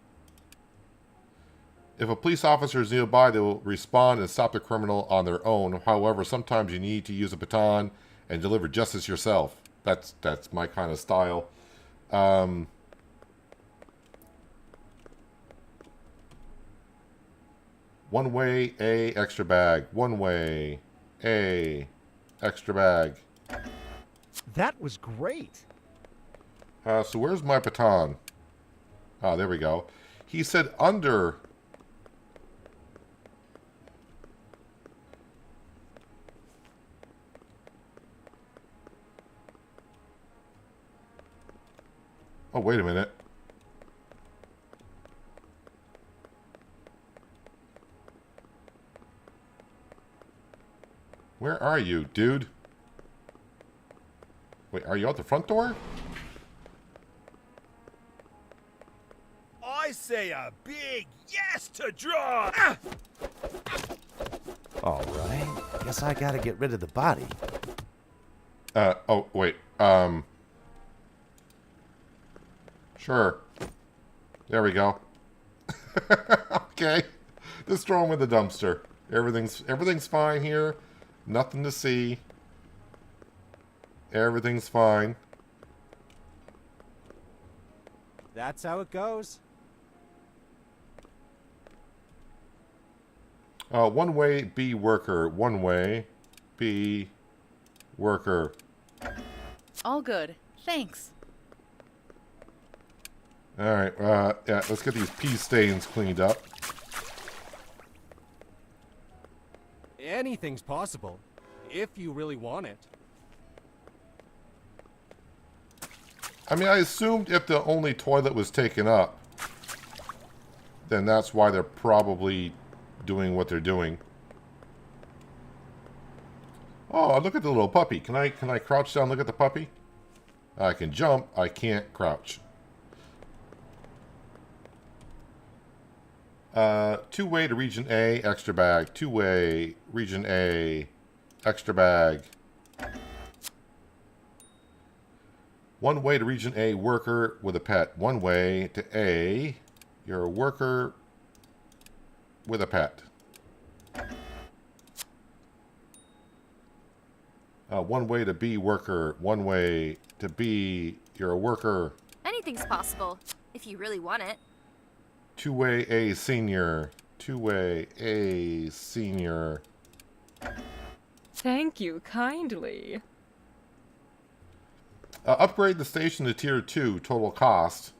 A: If a police officer is nearby, they will respond and stop the criminal on their own. However, sometimes you need to use a baton and deliver justice yourself. That's my kind of style. One way, A, extra bag. One way, A, extra bag.
J: That was great.
A: So where's my baton? Ah, there we go. He said under. Oh, wait a minute. Where are you, dude? Wait, are you out the front door?
K: I say a big yes to draw.
C: All right. Guess I gotta get rid of the body.
A: Oh, wait. Sure. There we go. Okay. Just throw him in the dumpster. Everything's fine here. Nothing to see. Everything's fine.
H: That's how it goes.
A: One way, B, worker. One way, B, worker.
M: All good. Thanks.
A: Alright, yeah, let's get these pee stains cleaned up.
H: Anything's possible, if you really want it.
A: I mean, I assumed if the only toilet was taken up, then that's why they're probably doing what they're doing. Oh, look at the little puppy. Can I crouch down and look at the puppy? I can jump, I can't crouch. Two-way to Region A, extra bag. Two-way, Region A, extra bag. One way to Region A, worker with a pet. One way to A, you're a worker with a pet. One way to B, worker. One way to B, you're a worker.
M: Anything's possible, if you really want it.
A: Two-way A, senior. Two-way A, senior.
F: Thank you kindly.
A: Upgrade the station to Tier 2. Total cost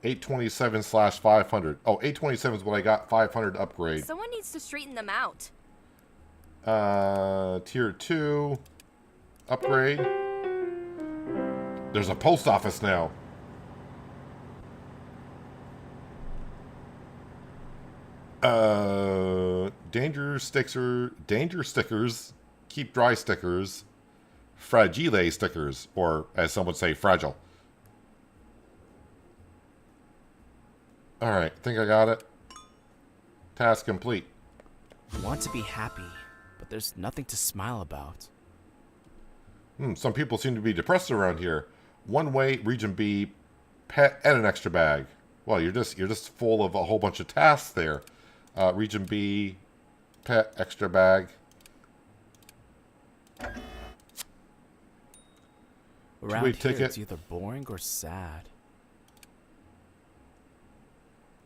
A: $827/500. Oh, $827 is what I got. 500 upgrade.
M: Someone needs to straighten them out.
A: Tier 2. Upgrade. There's a post office now. Danger stickers, keep dry stickers, fragile stickers, or as some would say, fragile. Alright, think I got it. Task complete.
L: Want to be happy, but there's nothing to smile about.
A: Some people seem to be depressed around here. One way, region B, pet and an extra bag. Well, you're just full of a whole bunch of tasks there. Region B, pet, extra bag.
L: Around
A: Two-way
L: here,
A: ticket.
L: it's either boring or sad.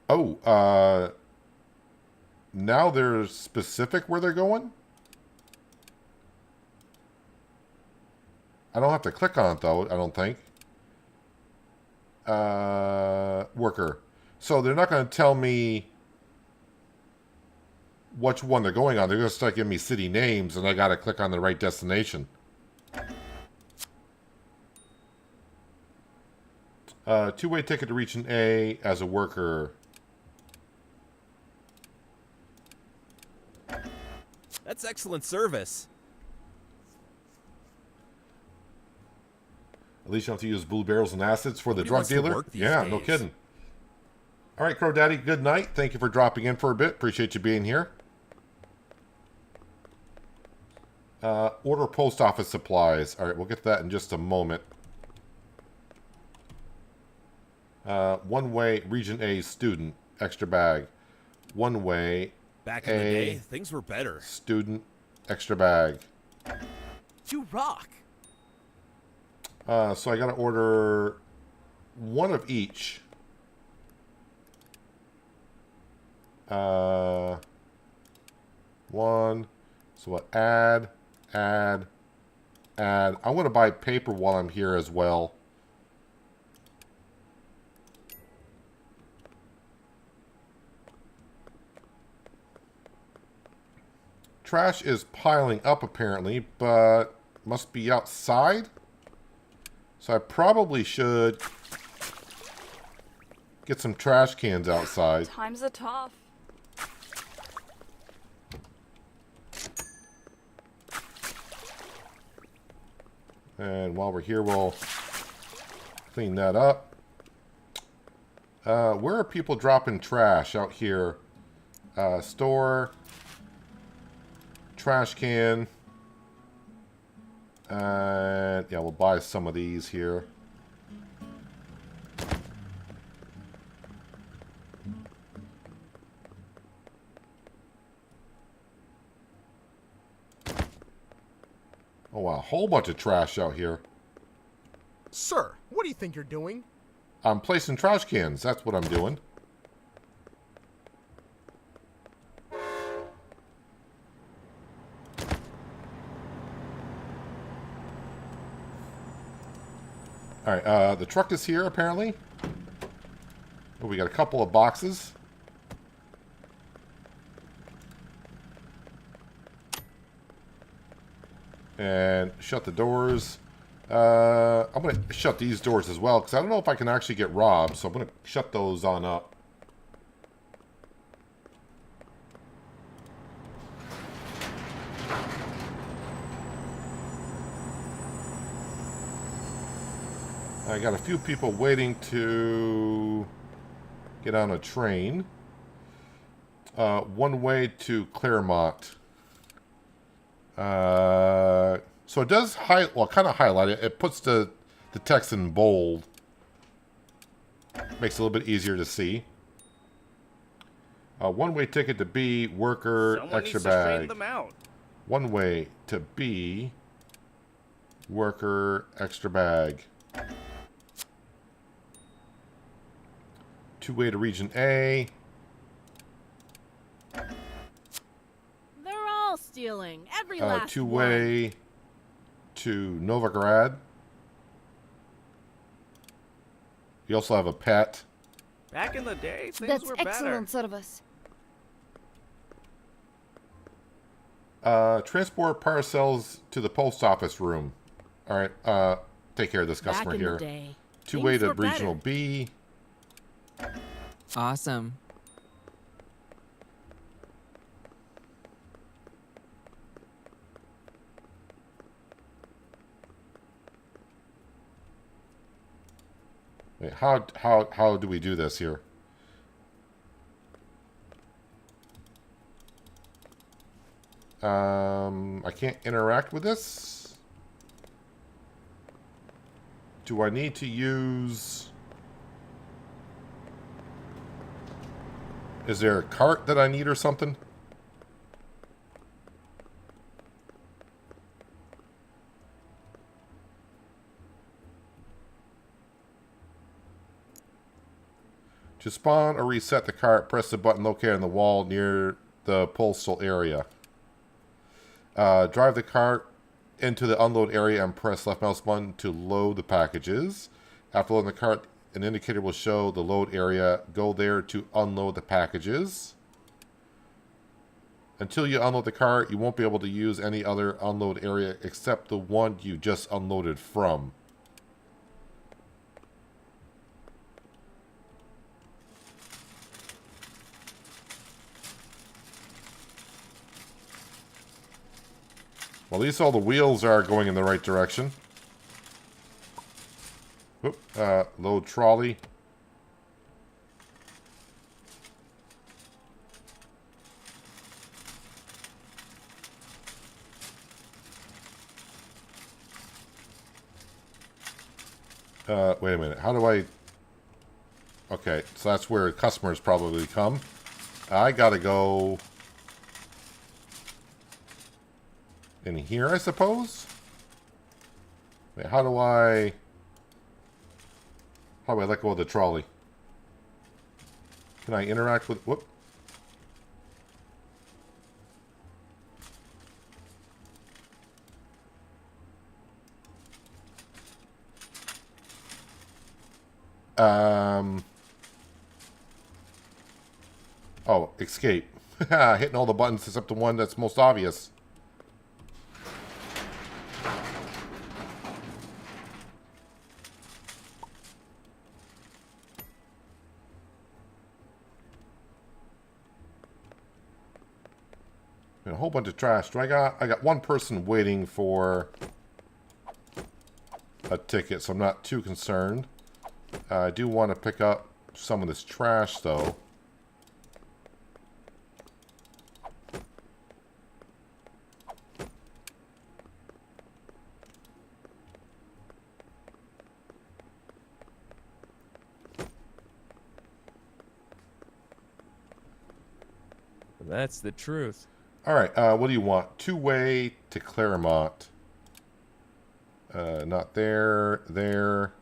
A: Oh, now they're specific where they're going? I don't have to click on it, though, I don't think. Worker. So they're not going to tell me which one they're going on. They're going to start giving me city names, and I got to click on the right destination. Two-way ticket to region A as a worker.
L: That's excellent service.
A: At least you don't have to use blue barrels and acids for the
L: Nobody
A: drug
L: wants to
A: dealer.
L: work these
A: Yeah, no
L: days.
A: kidding. All right, Crow Daddy, good night. Thank you for dropping in for a bit. Appreciate you being here. Order post office supplies. All right, we'll get to that in just a moment. One way, region A student, extra bag. One way,
L: Back in the day, things were better.
A: student, extra bag.
L: You rock.
A: So I got to order one of each. One. So what? Add. I want to buy paper while I'm here as well. Trash is piling up apparently, but must be outside. So I probably should get some trash cans outside.
F: Times are tough.
A: And while we're here, we'll clean that up. Where are people dropping trash out here? Store. Trash can. And yeah, we'll buy some of these here. Oh wow, a whole bunch of trash out here.
E: Sir, what do you think you're doing?
A: I'm placing trash cans. That's what I'm doing. Alright, the truck is here, apparently. Oh, we got a couple of boxes. And shut the doors. I'm going to shut these doors as well, because I don't know if I can actually get robbed, so I'm going to shut those on up. I got a few people waiting to get on a train. One way to Claremont. So it does kind of highlight it. It puts the text in bold. Makes it a little bit easier to see. One way ticket to B, worker,
L: Someone
A: extra
L: needs to straighten
A: bag.
L: them out.
A: One way to B, worker, extra bag. Two way to region A.
N: They're all stealing. Every last
A: Two
N: one.
A: way to Novigrad. You also have a pet.
L: Back in the day, things
N: That's
L: were better.
N: excellent service.
A: Transport parcels to the post office room. All right. Take care of this customer
N: Back in
A: here.
N: the day,
A: Two way
N: things
A: to
N: were
A: regional
N: better.
A: B.
O: Awesome.
A: Wait, how do we do this here? I can't interact with this. Do I need to use... Is there a cart that I need or something? To spawn or reset the cart, press the button located on the wall near the postal area. Drive the cart into the unload area and press left mouse button to load the packages. After loading the cart, an indicator will show the load area. Go there to unload the packages. Until you unload the cart, you won't be able to use any other unload area except the one you just unloaded from. Well, at least all the wheels are going in the right direction. Whoop, load trolley. Wait a minute. How do I... Okay, so that's where customers probably come. I gotta go... in here, I suppose? Wait, how do I let go of the trolley? Can I interact with... Whoop. Oh, escape. Hitting all the buttons except the one that's most obvious. A whole bunch of trash. I got one person waiting for a ticket, so I'm not too concerned. I do want to pick up some of this trash, though.
I: That's the truth.
A: Alright, what do you want? Two-way to Claremont. Not there. There.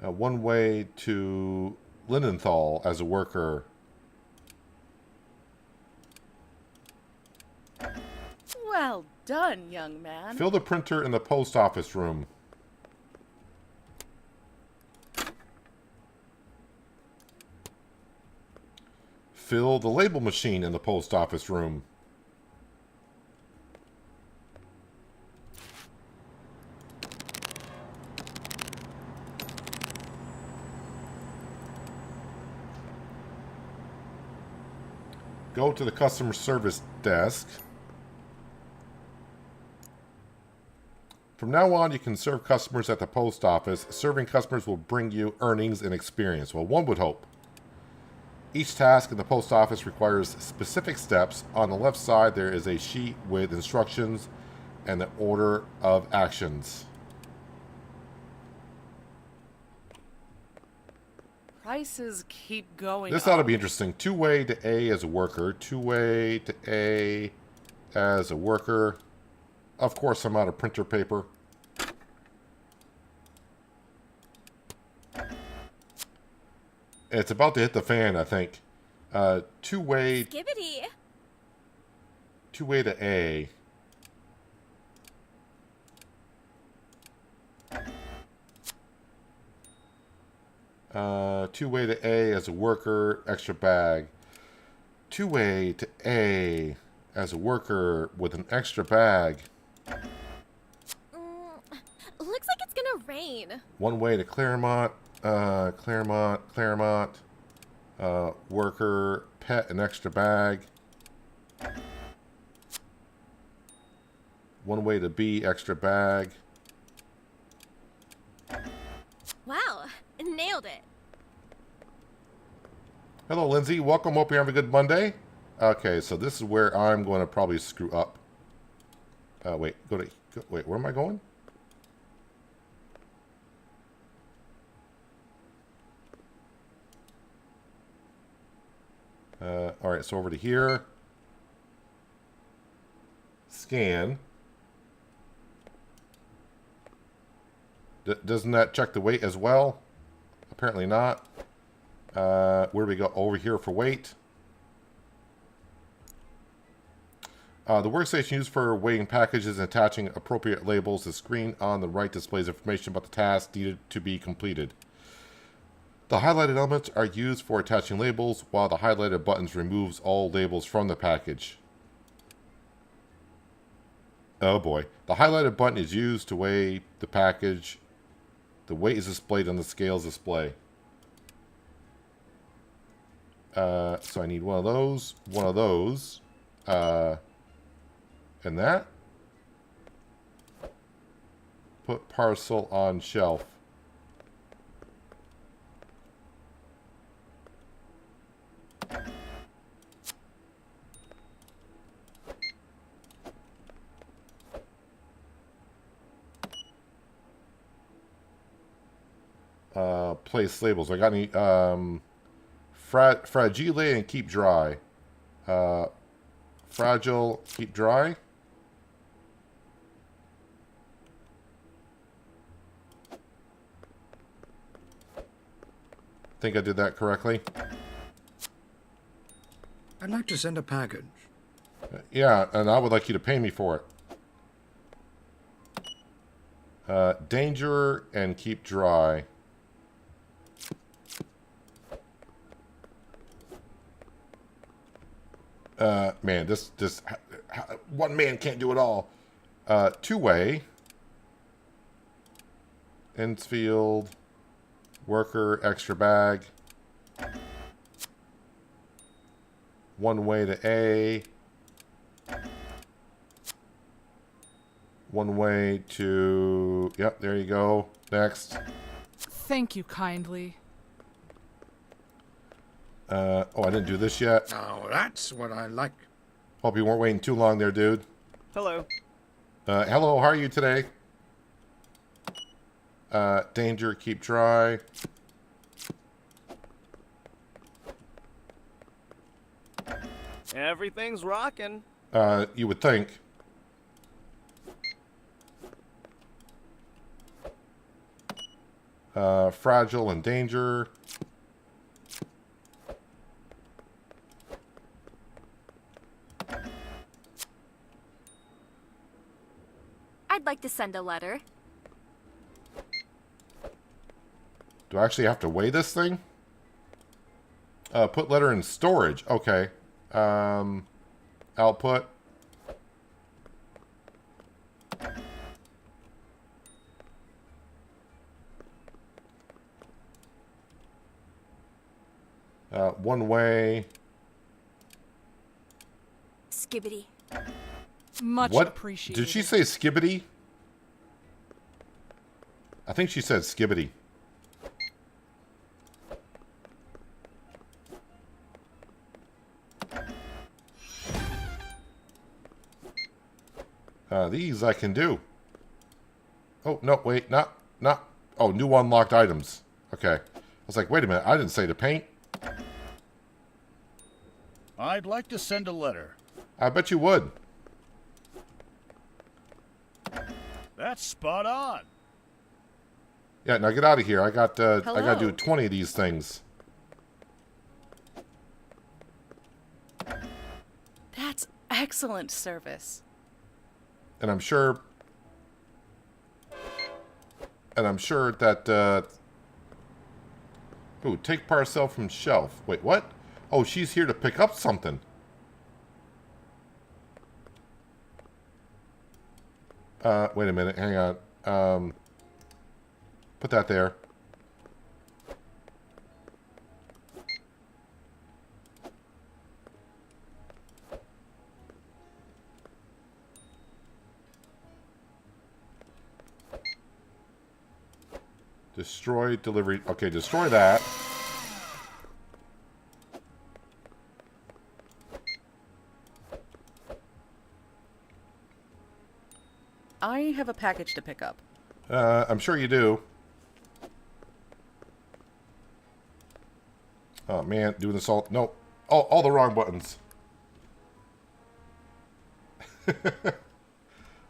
A: One way to Linenthal as a worker.
N: Well done, young man.
A: Fill the printer in the post office room. Fill the label machine in the post office room. Go to the customer service desk. From now on, you can serve customers at the post office. Serving customers will bring you earnings and experience. Well, one would hope. Each task in the post office requires specific steps. On the left side, there is a sheet with instructions and the order of actions.
N: Prices keep going
A: This
N: up.
A: ought to be interesting. Two-way to A as a worker. Two-way to A as a worker. Of course, I'm out of printer paper. It's about to hit the fan, I think. Two-way
M: Skibbity.
A: Two-way to A. Two-way to A as a worker, extra bag. Two-way to A as a worker with an extra bag.
M: Looks like it's gonna rain.
A: One way to Claremont, Claremont, worker, pet, an extra bag. One way to B, extra bag.
M: nailed it.
A: Hello, Lindsay. Welcome. Hope you have a good Monday. Okay, so this is where I'm going to probably screw up. Wait, wait, where am I going? All right, so over to here. Scan. Doesn't that check the weight as well? Apparently not. Where do we go? Over here for weight. The workstation used for weighing packages and attaching appropriate labels. The screen on the right displays information about the task needed to be completed. The highlighted elements are used for attaching labels, while the highlighted buttons removes all labels from the package. Oh boy. The highlighted button is used to weigh the package. The weight is displayed on the scales display. So I need one of those, and that. Put parcel on shelf. Place labels. I got any fragile and keep dry. Fragile, keep dry. Think I did that correctly?
O: I'd like to send a package.
A: Yeah, and I would like you to pay me for it. Danger and keep dry. Man, this one man can't do it all. Two-way. Ensfield. Worker, extra bag. One way to A. One way to... Yep, there you go. Next.
G: Thank you kindly.
A: Oh, I didn't do this yet.
O: Now that's what I like.
A: Hope you weren't waiting too long there, dude.
H: Hello.
A: Hello, how are you today? Danger, keep dry.
H: Everything's rocking.
A: You would think. Fragile and danger.
M: I'd like to send a letter.
A: Do I actually have to weigh this thing? Put letter in storage. Okay. Output. One way.
M: Skibbity.
G: Much
A: What?
G: appreciated.
A: Did she say skibbity? I think she said skibbity. These I can do. Oh, no, wait, not. Oh, new unlocked items. Okay. I was like, wait a minute, I didn't say to paint.
K: I'd like to send a letter.
A: I bet you would.
K: That's spot on.
A: Yeah, now get out of here. I got to do
N: Hello.
A: 20 of these things.
N: That's excellent service.
A: And I'm sure that ooh, take parcel from shelf. Wait, what? Oh, she's here to pick up something. Wait a minute, hang on. Put that there. Destroy delivery. Okay, destroy that.
N: I have a package to pick up.
A: I'm sure you do. Oh man, doing this all... No. All the wrong buttons.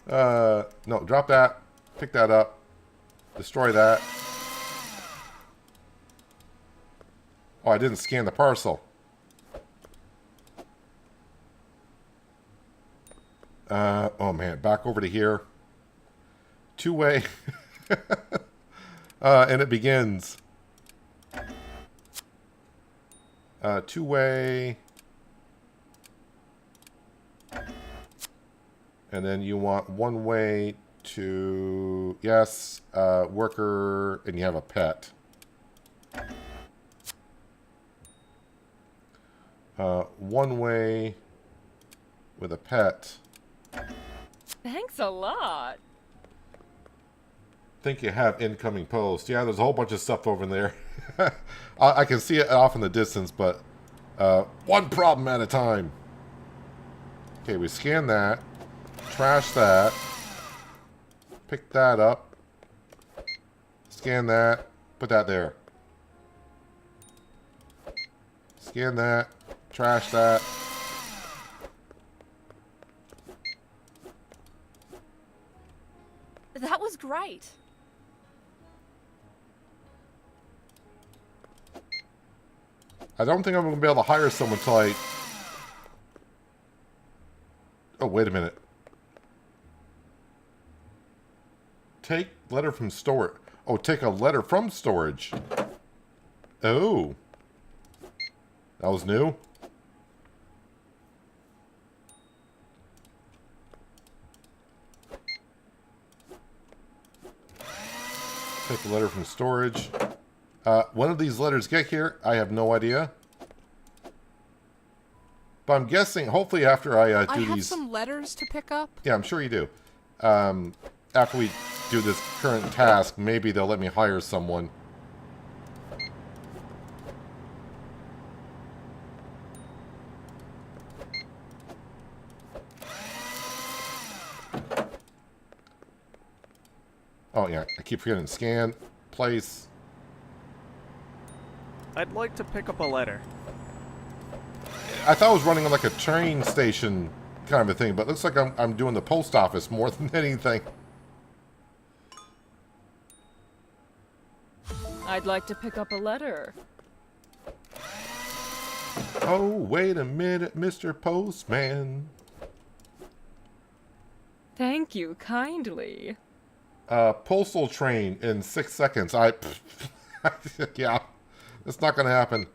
A: No, drop that. Pick that up. Destroy that. Oh, I didn't scan the parcel. Oh man, back over to here. Two-way. And it begins. Two-way. And then you want one-way to... Yes, worker, and you have a pet. One-way with a pet.
F: Thanks a lot.
A: Think you have incoming post. Yeah, there's a whole bunch of stuff over there. I can see it off in the distance, but one problem at a time. Okay, we scan that. Trash that. Pick that up. Scan that. Put that there. Scan that. Trash that.
F: That was great.
A: I don't think I'm going to be able to hire someone until I... Oh, wait a minute. Take letter from storage. Oh, take a letter from storage. Oh. That was new. Take a letter from storage. When did these letters get here? I have no idea. But I'm guessing, hopefully after I do these...
G: I have some letters to pick up.
A: Yeah, I'm sure you do. After we do this current task, maybe they'll let me hire someone. Oh, yeah. I keep forgetting. Scan. Place.
H: I'd like to pick up a letter.
A: I thought I was running like a train station kind of a thing, but it looks like I'm doing the post office more than anything.
F: I'd like to pick up a letter.
A: Oh, wait a minute, Mr. Postman.
F: Thank you kindly.
A: Postal train in 6 seconds. Yeah, it's not going to happen.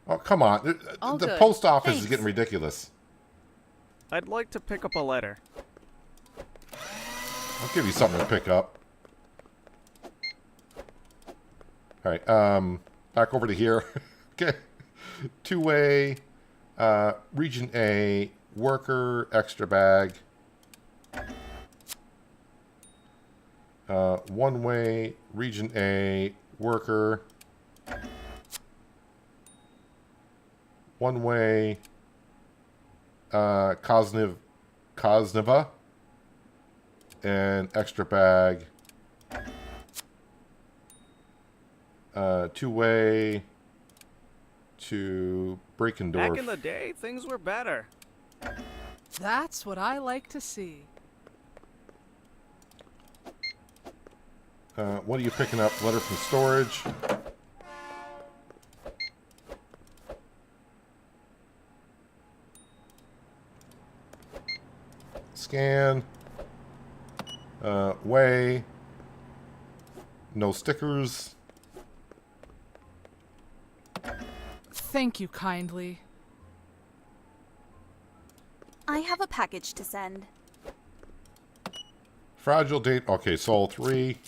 A: Oh, come on. The post office is getting ridiculous.
H: I'd like to pick up a letter.
A: I'll give you something to pick up. Alright, back over to here. Okay. Two-way, region A, worker, extra bag. One-way, region A, worker. One-way, Cosneva. And extra bag. Two-way to Breakendorf.
H: Back in the day, things were better.
G: That's what I like to see.
A: What are you picking up? Letter from storage. Scan. Weigh. No stickers.
G: Thank you kindly.
D: I have a package to send.
A: Fragile date. Okay, Soul 3.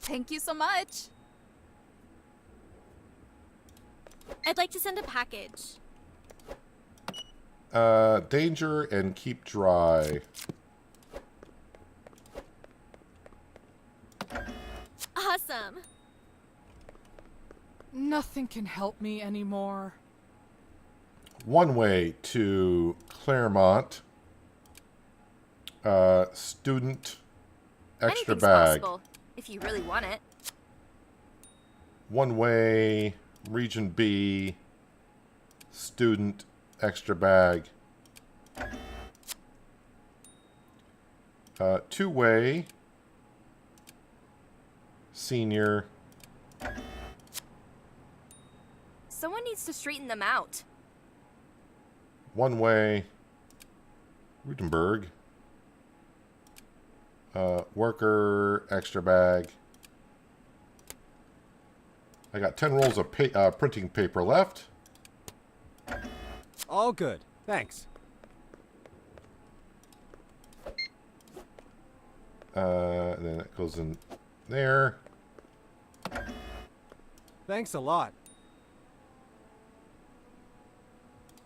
D: Thank you so much.
M: I'd like to send a package.
A: Danger and keep dry.
M: Awesome.
G: Nothing can help me anymore.
A: One way to Claremont. Student extra
M: Anything's
A: bag.
M: possible, if you really want it.
A: One way, region B, student extra bag. Two way, senior.
M: Someone needs to straighten them out.
A: One way, Rutenberg. Worker extra bag. I got 10 rolls of printing paper left.
J: All good. Thanks.
A: And then that goes in there.
J: Thanks a lot.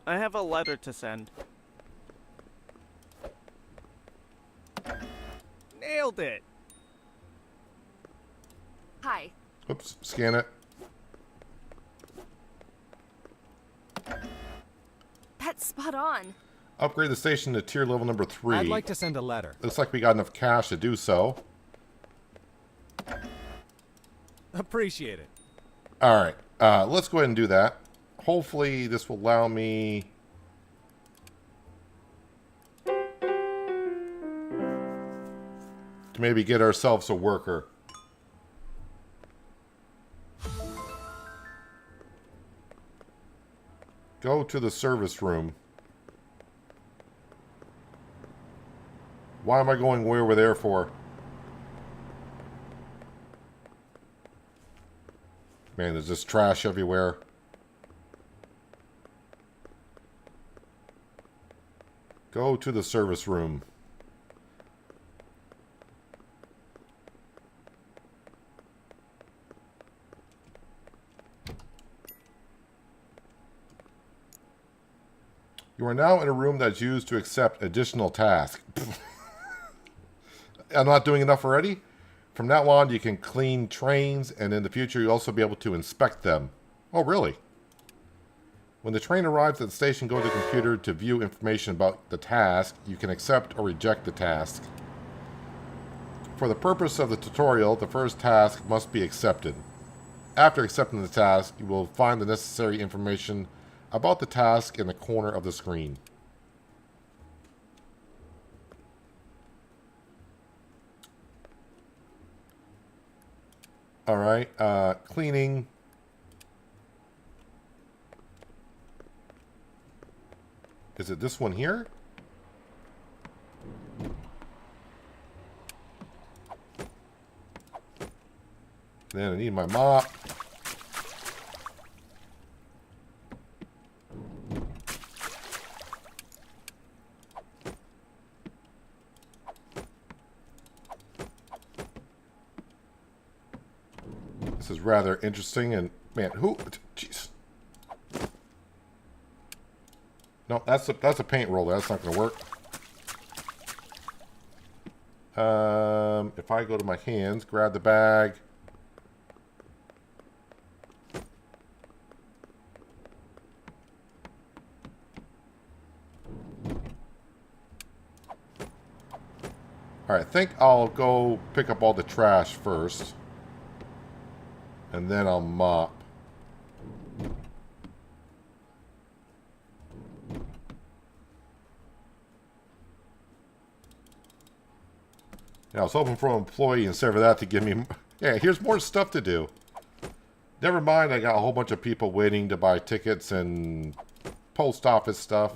H: I have a letter to send. Nailed it!
M: Hi.
A: Oops, scan it.
M: That's spot on.
A: Upgrade the station to tier level number 3.
J: I'd like to send a letter.
A: Looks like we got enough cash to do so.
J: Appreciate it.
A: Alright, let's go ahead and do that. Hopefully this will allow me... to maybe get ourselves a worker. Go to the service room. Why am I going way over there for? Man, there's just trash everywhere. Go to the service room. You are now in a room that's used to accept additional tasks. I'm not doing enough already? From now on, you can clean trains, and in the future, you'll also be able to inspect them. Oh, really? When the train arrives at the station, go to the computer to view information about the task. You can accept or reject the task. For the purpose of the tutorial, the first task must be accepted. After accepting the task, you will find the necessary information about the task in the corner of the screen. Alright, cleaning. Is it this one here? Then I need my mop. This is rather interesting, and man, who? Jeez. No, that's a paint roller. That's not going to work. If I go to my hands, grab the bag. Alright, I think I'll go pick up all the trash first. And then I'll mop. Yeah, I was hoping for an employee instead of that to give me... Yeah, here's more stuff to do. Never mind, I got a whole bunch of people waiting to buy tickets and post office stuff.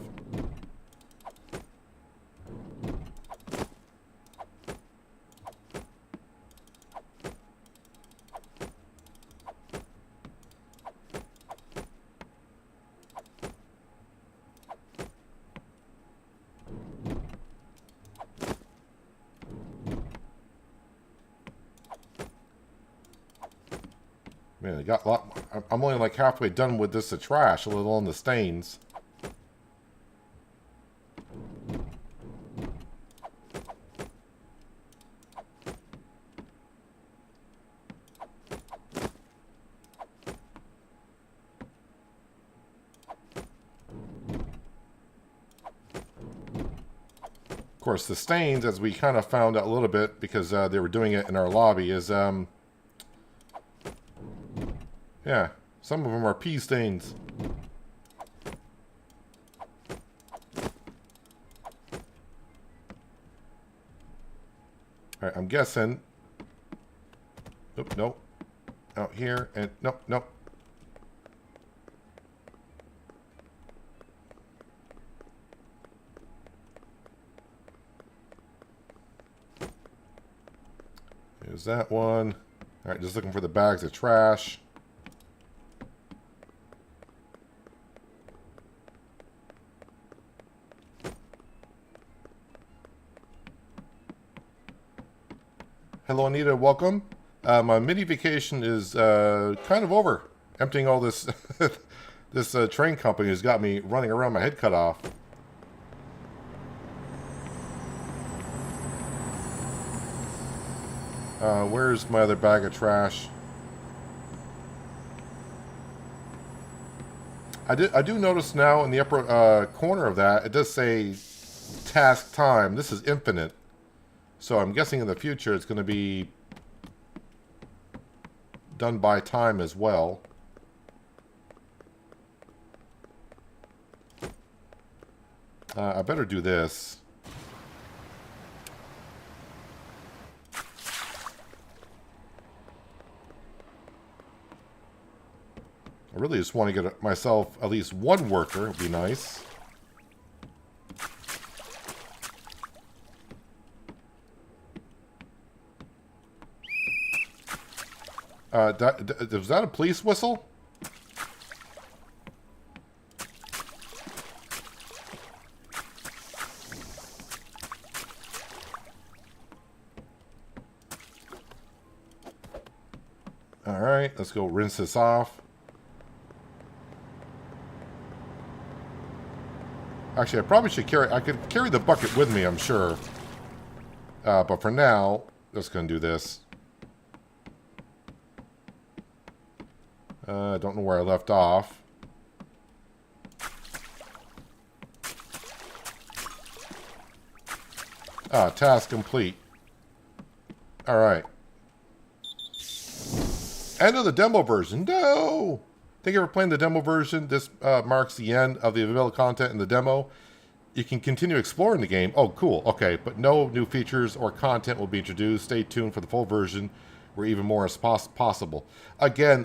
A: Man, I got a lot. I'm only like halfway done with this trash, a little on the stains. Of course, the stains, as we kind of found out a little bit, because they were doing it in our lobby, is, yeah, some of them are pee stains. Alright, I'm guessing... Oop, nope. Out here, and... Nope, nope. There's that one. Alright, just looking for the bags of trash. Hello, Anita. Welcome. My mini vacation is kind of over. Emptying all this this train company has got me running around, my head cut off. Where's my other bag of trash? I do notice now in the upper corner of that, it does say task time. This is infinite. So I'm guessing in the future it's going to be done by time as well. I better do this. I really just want to get myself at least one worker. It would be nice. Was that a police whistle? Alright, let's go rinse this off. Actually, I probably should carry... I could carry the bucket with me, I'm sure. But for now, just going to do this. I don't know where I left off. Task complete. Alright. End of the demo version. No! Thank you for playing the demo version. This marks the end of the available content in the demo. You can continue exploring the game. Oh, cool. Okay, but no new features or content will be introduced. Stay tuned for the full version where even more is possible. Again,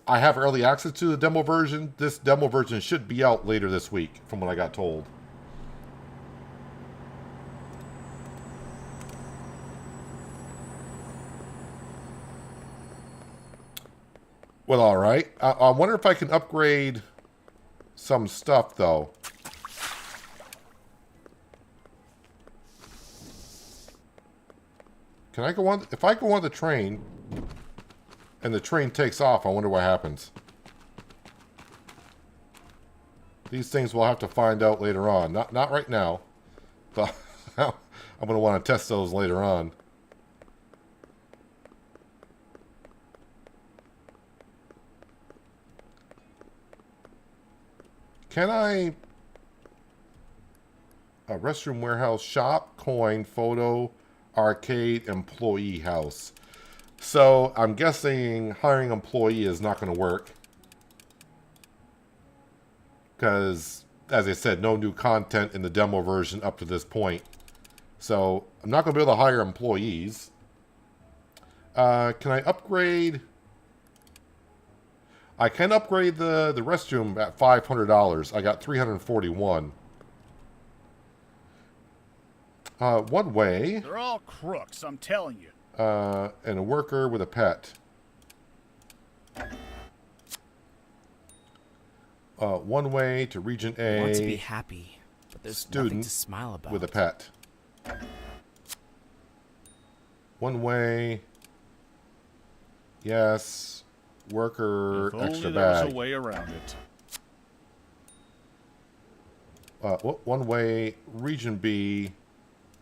A: I have early access to the demo version. This demo version should be out later this week, from what I got told. Well, alright. I wonder if I can upgrade some stuff, though. Can I go on... If I go on the train... and the train takes off, I wonder what happens. These things we'll have to find out later on. Not right now. But I'm going to want to test those later on. Can I... A restroom warehouse, shop, coin, photo, arcade, employee house. So, I'm guessing hiring an employee is not going to work. Because, as I said, no new content in the demo version up to this point. So, I'm not going to be able to hire employees. Can I upgrade... I can upgrade the restroom at $500. I got $341. One way...
K: They're all crooks, I'm telling you.
A: And a worker with a pet. One way to Region A.
L: I want to be happy, but there's nothing to smile about.
A: With a pet. One way. Yes. worker,
K: If only
A: extra
K: there was
A: bag.
K: a way around it.
A: One way, region B,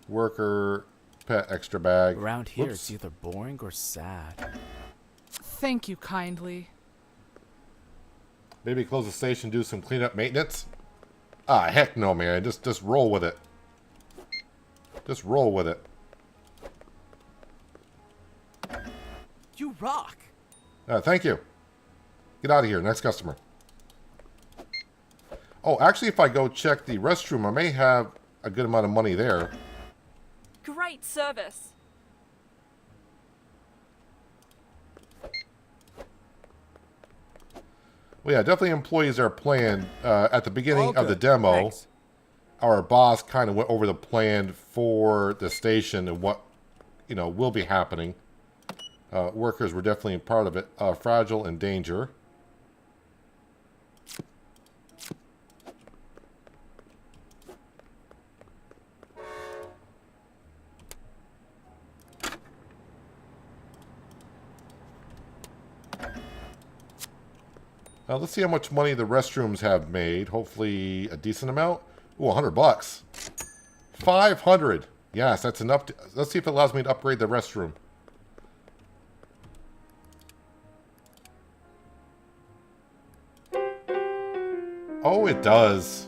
A: worker, pet, extra bag.
L: Around here,
A: Whoops.
L: it's either boring or sad.
G: Thank you kindly.
A: Maybe close the station, do some cleanup maintenance. Ah, heck no, man. Just roll with it. Just roll with it.
L: You rock!
A: Thank you. Get out of here. Next customer. Oh, actually, if I go check the restroom, I may have a good amount of money there.
F: Great service.
A: Well, yeah, definitely employees are planned. At the beginning of the
L: good.
A: demo,
L: Thanks.
A: our boss kind of went over the plan for the station and what, will be happening. Workers were definitely a part of it. Fragile and danger. Let's see how much money the restrooms have made. Hopefully a decent amount. Ooh, $100. 500. Yes, that's enough. Let's see if it allows me to upgrade the restroom. Oh, it does.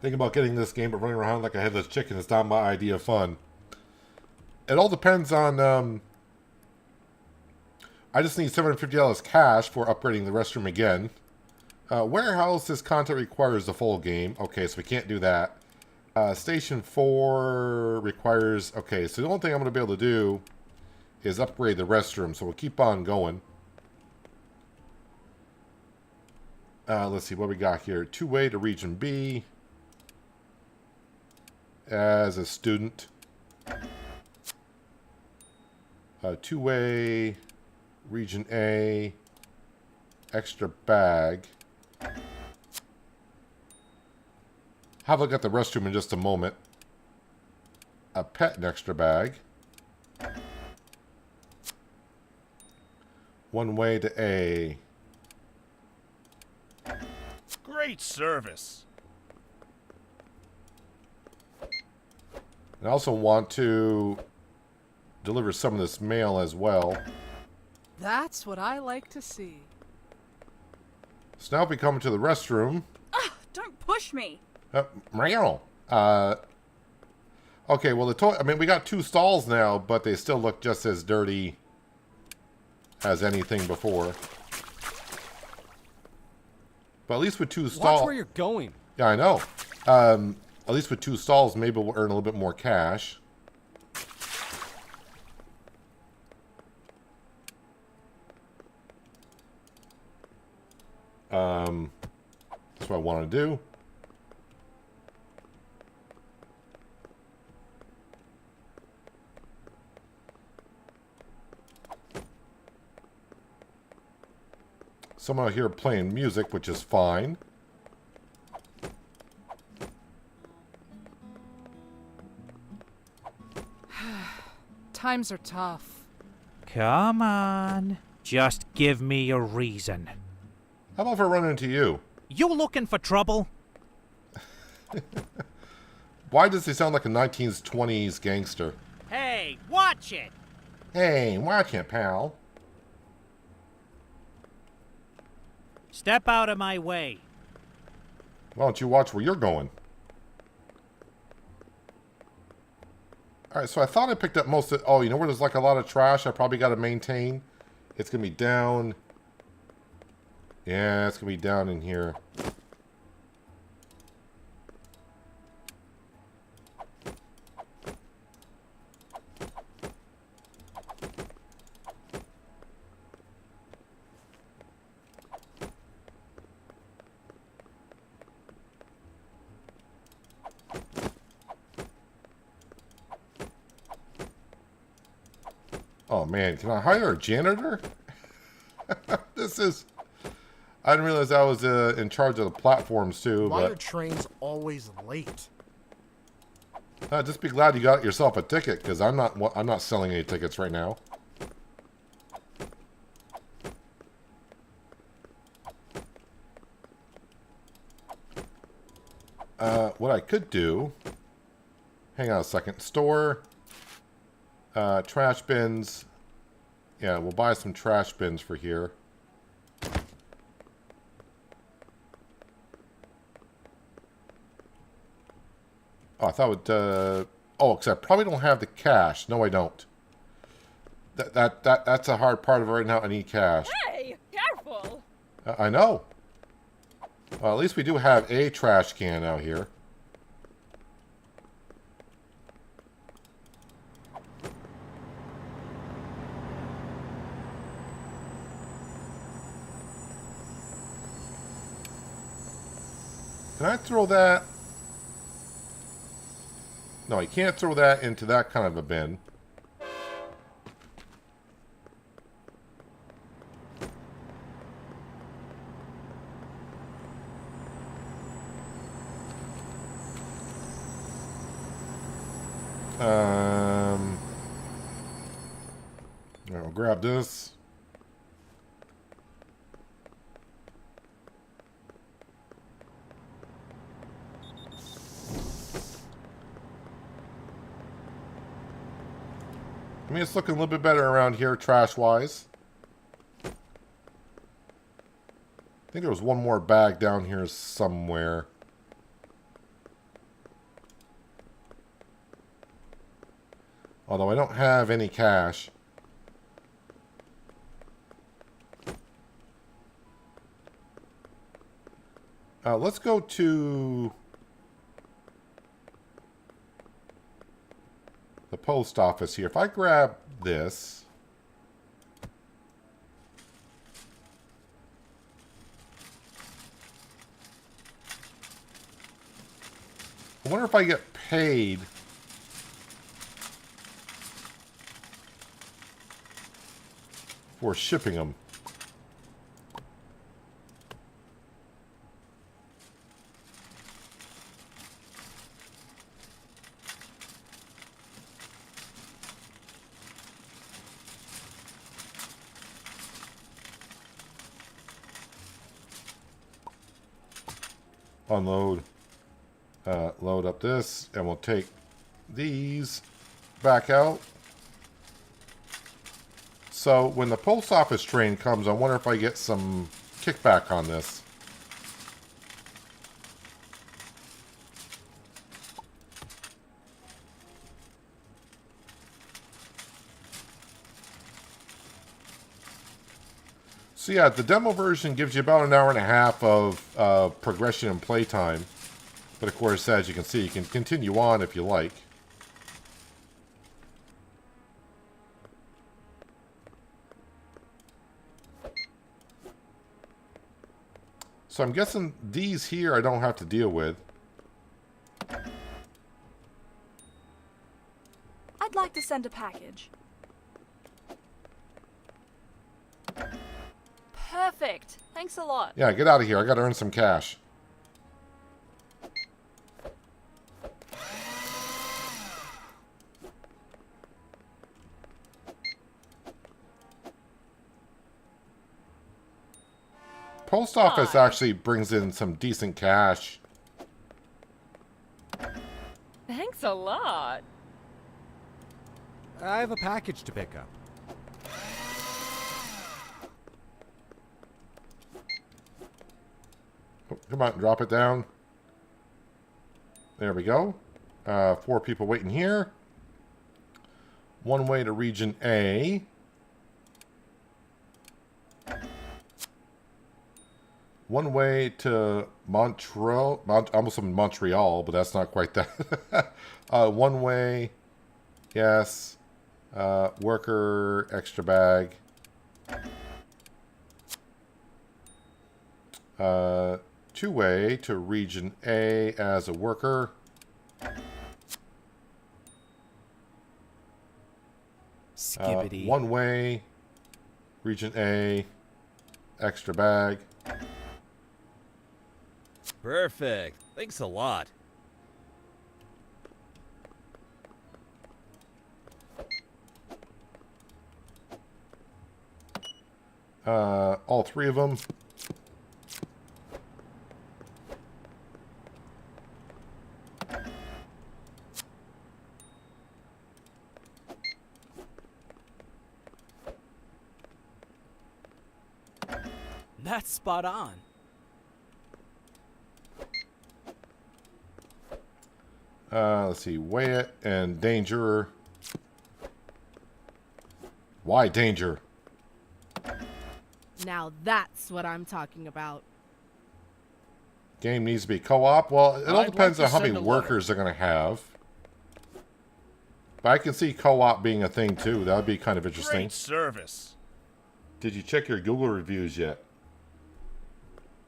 A: Thinking about getting this game, but running around like a headless chicken is not my idea of fun. It all depends on, I just need $750 cash for upgrading the restroom again. Warehouse, this content requires the full game. Okay, so we can't do that. Station 4 requires... Okay, so the only thing I'm going to be able to do is upgrade the restroom, so we'll keep on going. Let's see what we got here. Two-way to Region B. As a student. Two-way, Region A, extra bag. Have a look at the restroom in just a moment. A pet and extra bag. One way to A.
K: Great service.
A: I also want to deliver some of this mail as well.
G: That's what I like to see.
A: So now if we come to the restroom.
F: Don't push me.
A: Meow. Okay, well, we got 2 stalls now, but they still look just as dirty as anything before. But at least with 2 stalls...
J: Watch where you're going.
A: Yeah, I know. At least with 2 stalls, maybe we'll earn a little bit more cash. That's what I want to do. Someone out here playing music, which is fine.
G: Times are tough.
P: Come on. Just give me a reason.
A: How about if I run into you?
P: You looking for trouble?
A: Why does he sound like a 1920s gangster?
P: Hey, watch it!
A: Hey, watch it, pal.
P: Step out of my way.
A: Why don't you watch where you're going? Alright, so I thought I picked up most of... Oh, you know where there's like a lot of trash I probably got to maintain? It's going to be down... Yeah, it's going to be down in here. Oh man, can I hire a janitor? This is... I didn't realize I was in charge of the platforms too.
E: Why
A: but
E: are trains always late?
A: Just be glad you got yourself a ticket, because I'm not selling any tickets right now. What I could do... Hang on a second. Store. Trash bins. Yeah, we'll buy some trash bins for here. Oh, I thought it would... oh, because I probably don't have the cash. No, I don't. That's a hard part of it right now. I need cash.
F: Hey, careful!
A: I know. Well, at least we do have a trash can out here. Can I throw that? No, you can't throw that into that kind of a bin. I'll grab this. I mean, it's looking a little bit better around here, trash-wise. I think there was one more bag down here somewhere. Although I don't have any cash. Let's go to the post office here. If I grab this, I wonder if I get paid for shipping them. Unload, load up this, and we'll take these back out. So when the post office train comes, I wonder if I get some kickback on this. So yeah, the demo version gives you about an hour and a half of progression and playtime. But of course, as you can see, you can continue on if you like. So I'm guessing these here I don't have to deal with.
F: I'd like to send a package. Perfect. Thanks a lot.
A: Yeah, get out of here. I gotta earn some cash. Post office actually brings in some decent cash.
F: Thanks a lot.
J: I have a package to pick up.
A: Come on, drop it down. There we go. 4 people waiting here. One way to region A. One way to Montreal. Almost in Montreal, but that's not quite that. One way. Yes. Worker, extra bag. Two-way to region A as a worker.
L: Skibbity.
A: One way, region A, extra bag.
Q: Perfect. Thanks a lot.
A: All three of them.
L: That's spot on.
A: Let's see. Weigh it and danger. Why danger?
G: Now that's what I'm talking about.
A: Game needs to be co-op. Well, it all
K: I'd
A: depends
K: like
A: on
K: to
A: how many
K: send a letter.
A: workers they're going to have. But I can see co-op being a thing too. That would be kind of interesting.
K: Great service.
A: Did you check your Google reviews yet?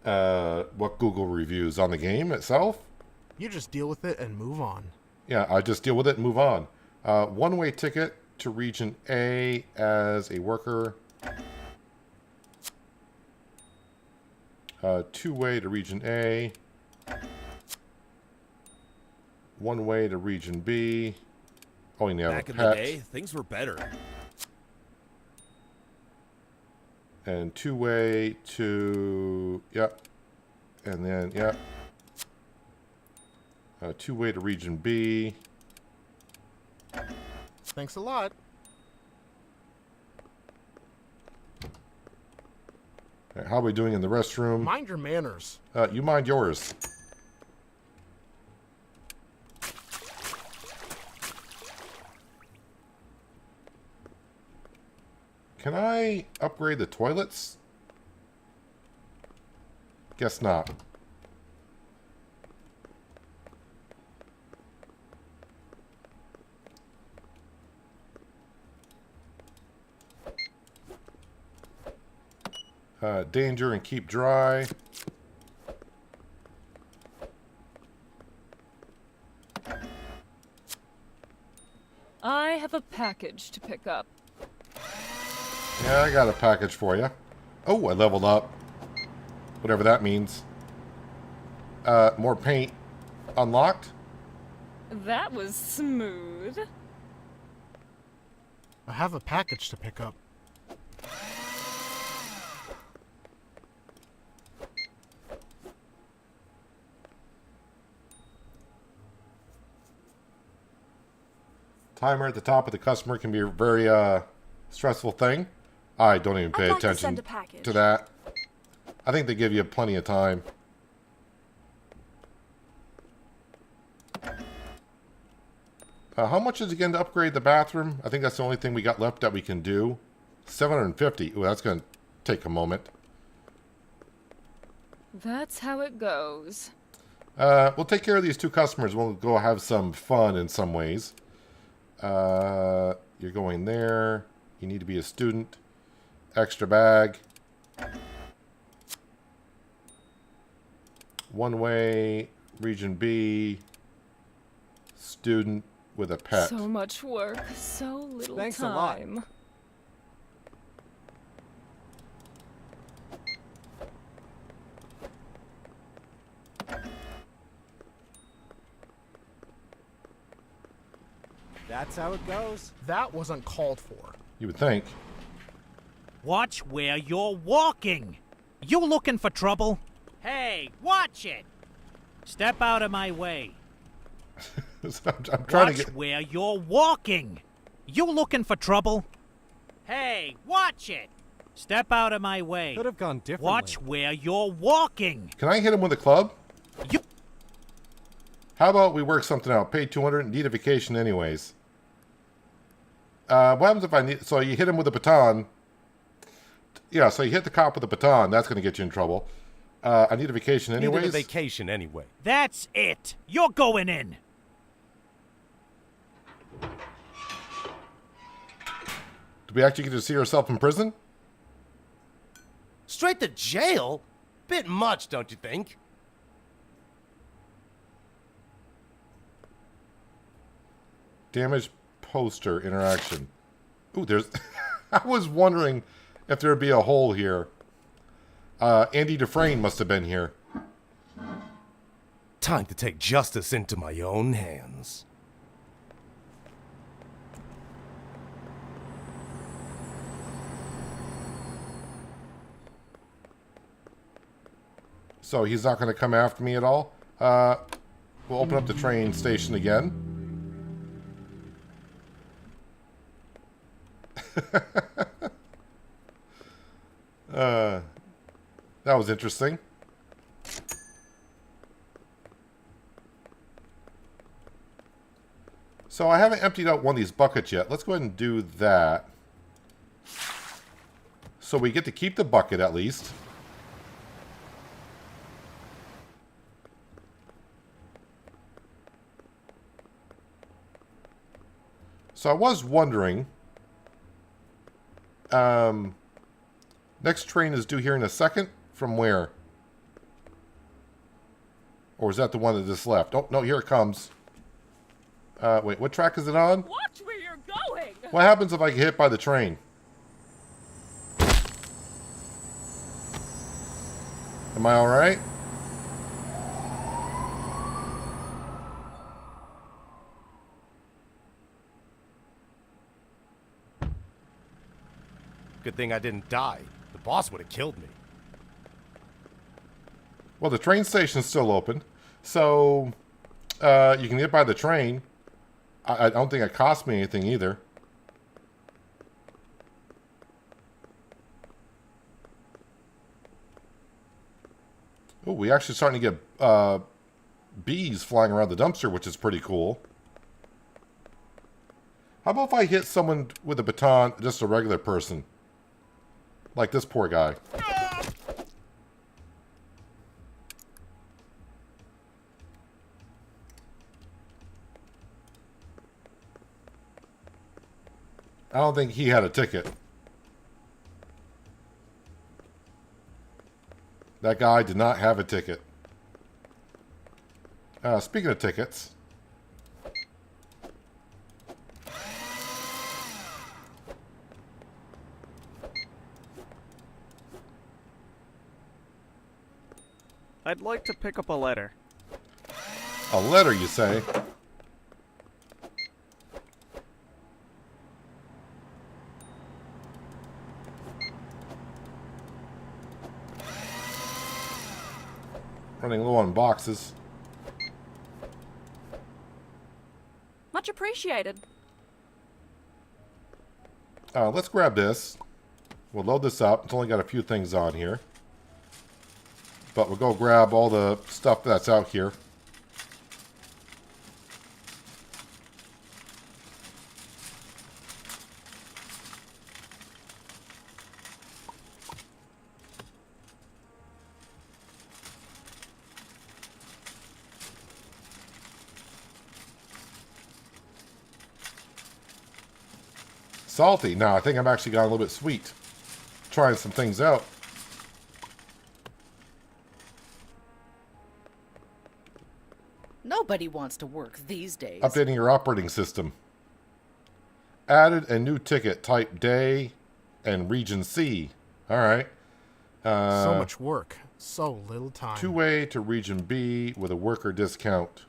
A: What Google reviews on the game itself?
E: You just deal with it and move on.
A: Yeah, I just deal with it and move on. One-way ticket to Region A as a worker. Two-way to Region A. One-way to Region B. Oh, you have
C: Back
A: a
C: in
A: pet.
C: the day, things were better.
A: And two-way to... Yep. And then, yep. Two-way to Region B.
E: Thanks a lot.
A: Right, how are we doing in the restroom?
E: Mind your manners.
A: You mind yours. Can I upgrade the toilets? Guess not. Danger and keep dry.
F: I have a package to pick up.
A: Yeah, I got a package for you. Oh, I leveled up. Whatever that means. More paint unlocked.
F: That was smooth.
E: I have a package to pick up.
A: Timer at the top of the customer can be a very stressful thing. I don't even pay
F: I'd like to
A: attention
F: send a package.
A: to that. I think they give you plenty of time. How much is it again to upgrade the bathroom? I think that's the only thing we got left that we can do. 750. Ooh, that's going to take a moment.
F: That's how it goes.
A: We'll take care of these two customers. We'll go have some fun in some ways. You're going there. You need to be a student. Extra bag. One way. Region B. Student with a pet.
F: So much work, so little
H: Thanks a lot.
F: time.
H: That's how it goes.
E: That wasn't called for.
A: You would think.
P: Watch where you're walking. You looking for trouble? Hey, watch it. Step out of my way.
A: I'm trying
P: Watch
A: to get...
P: where you're walking. You looking for trouble? Hey, watch it. Step out of my way.
H: Could have gone differently.
P: Watch where you're walking.
A: Can I hit him with a club?
P: You...
A: How about we work something out? Pay 200 and need a vacation anyways. What happens if I need... So you hit him with a baton. Yeah, so you hit the cop with a baton. That's going to get you in trouble. I need a vacation anyways.
C: Needed a vacation anyway.
P: That's it. You're going in.
A: Do we actually get to see ourselves in prison?
C: Straight to jail? Bit much, don't you think?
A: Damaged poster interaction. Ooh, there's... I was wondering if there'd be a hole here. Andy Dufresne must have been here.
C: Time to take justice into my own hands.
A: So he's not going to come after me at all. We'll open up the train station again. That was interesting. So I haven't emptied out one of these buckets yet. Let's go ahead and do that. So we get to keep the bucket at least. So I was wondering, next train is due here in a second. From where? Or is that the one that just left? Oh, no, here it comes. Wait, what track is it on?
F: Watch where you're going!
A: What happens if I get hit by the train? Am I alright?
C: Good thing I didn't die. The boss would have killed me.
A: Well, the train station's still open. So, you can get by the train. I don't think it cost me anything either. Oh, we actually starting to get bees flying around the dumpster, which is pretty cool. How about if I hit someone with a baton, just a regular person? Like this poor guy. I don't think he had a ticket. That guy did not have a ticket. Speaking of tickets.
H: I'd like to pick up a letter.
A: A letter, you say? Running low on boxes.
N: Much appreciated.
A: Let's grab this. We'll load this up. It's only got a few things on here. But we'll go grab all the stuff that's out here. Salty. Now, I think I'm actually got a little bit sweet. Trying some things out.
N: Nobody wants to work these days.
A: Updating your operating system. Added a new ticket, type day and region C. Alright.
E: So much work. So little time.
A: Two-way to region B with a worker discount.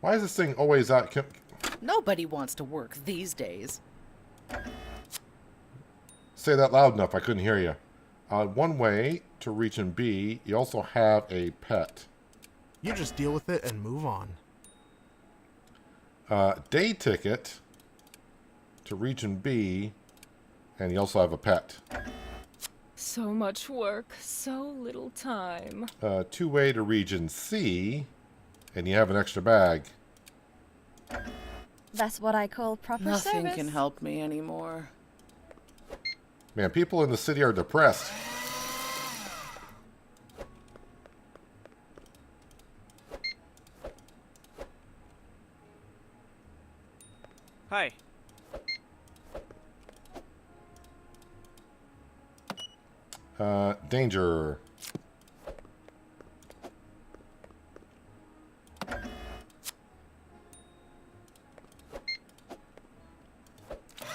A: Why is this thing always out?
N: Nobody wants to work these days.
A: Say that loud enough. I couldn't hear you. One way to region B. You also have a pet.
E: You just deal with it and move on.
A: Day ticket to region B. And you also have a pet.
F: So much work, so little time.
A: Two-way to region C. And you have an extra bag.
M: That's what I call proper
N: Nothing
M: service.
N: can help me anymore.
A: Man, people in the city are depressed.
H: Hi.
A: Danger.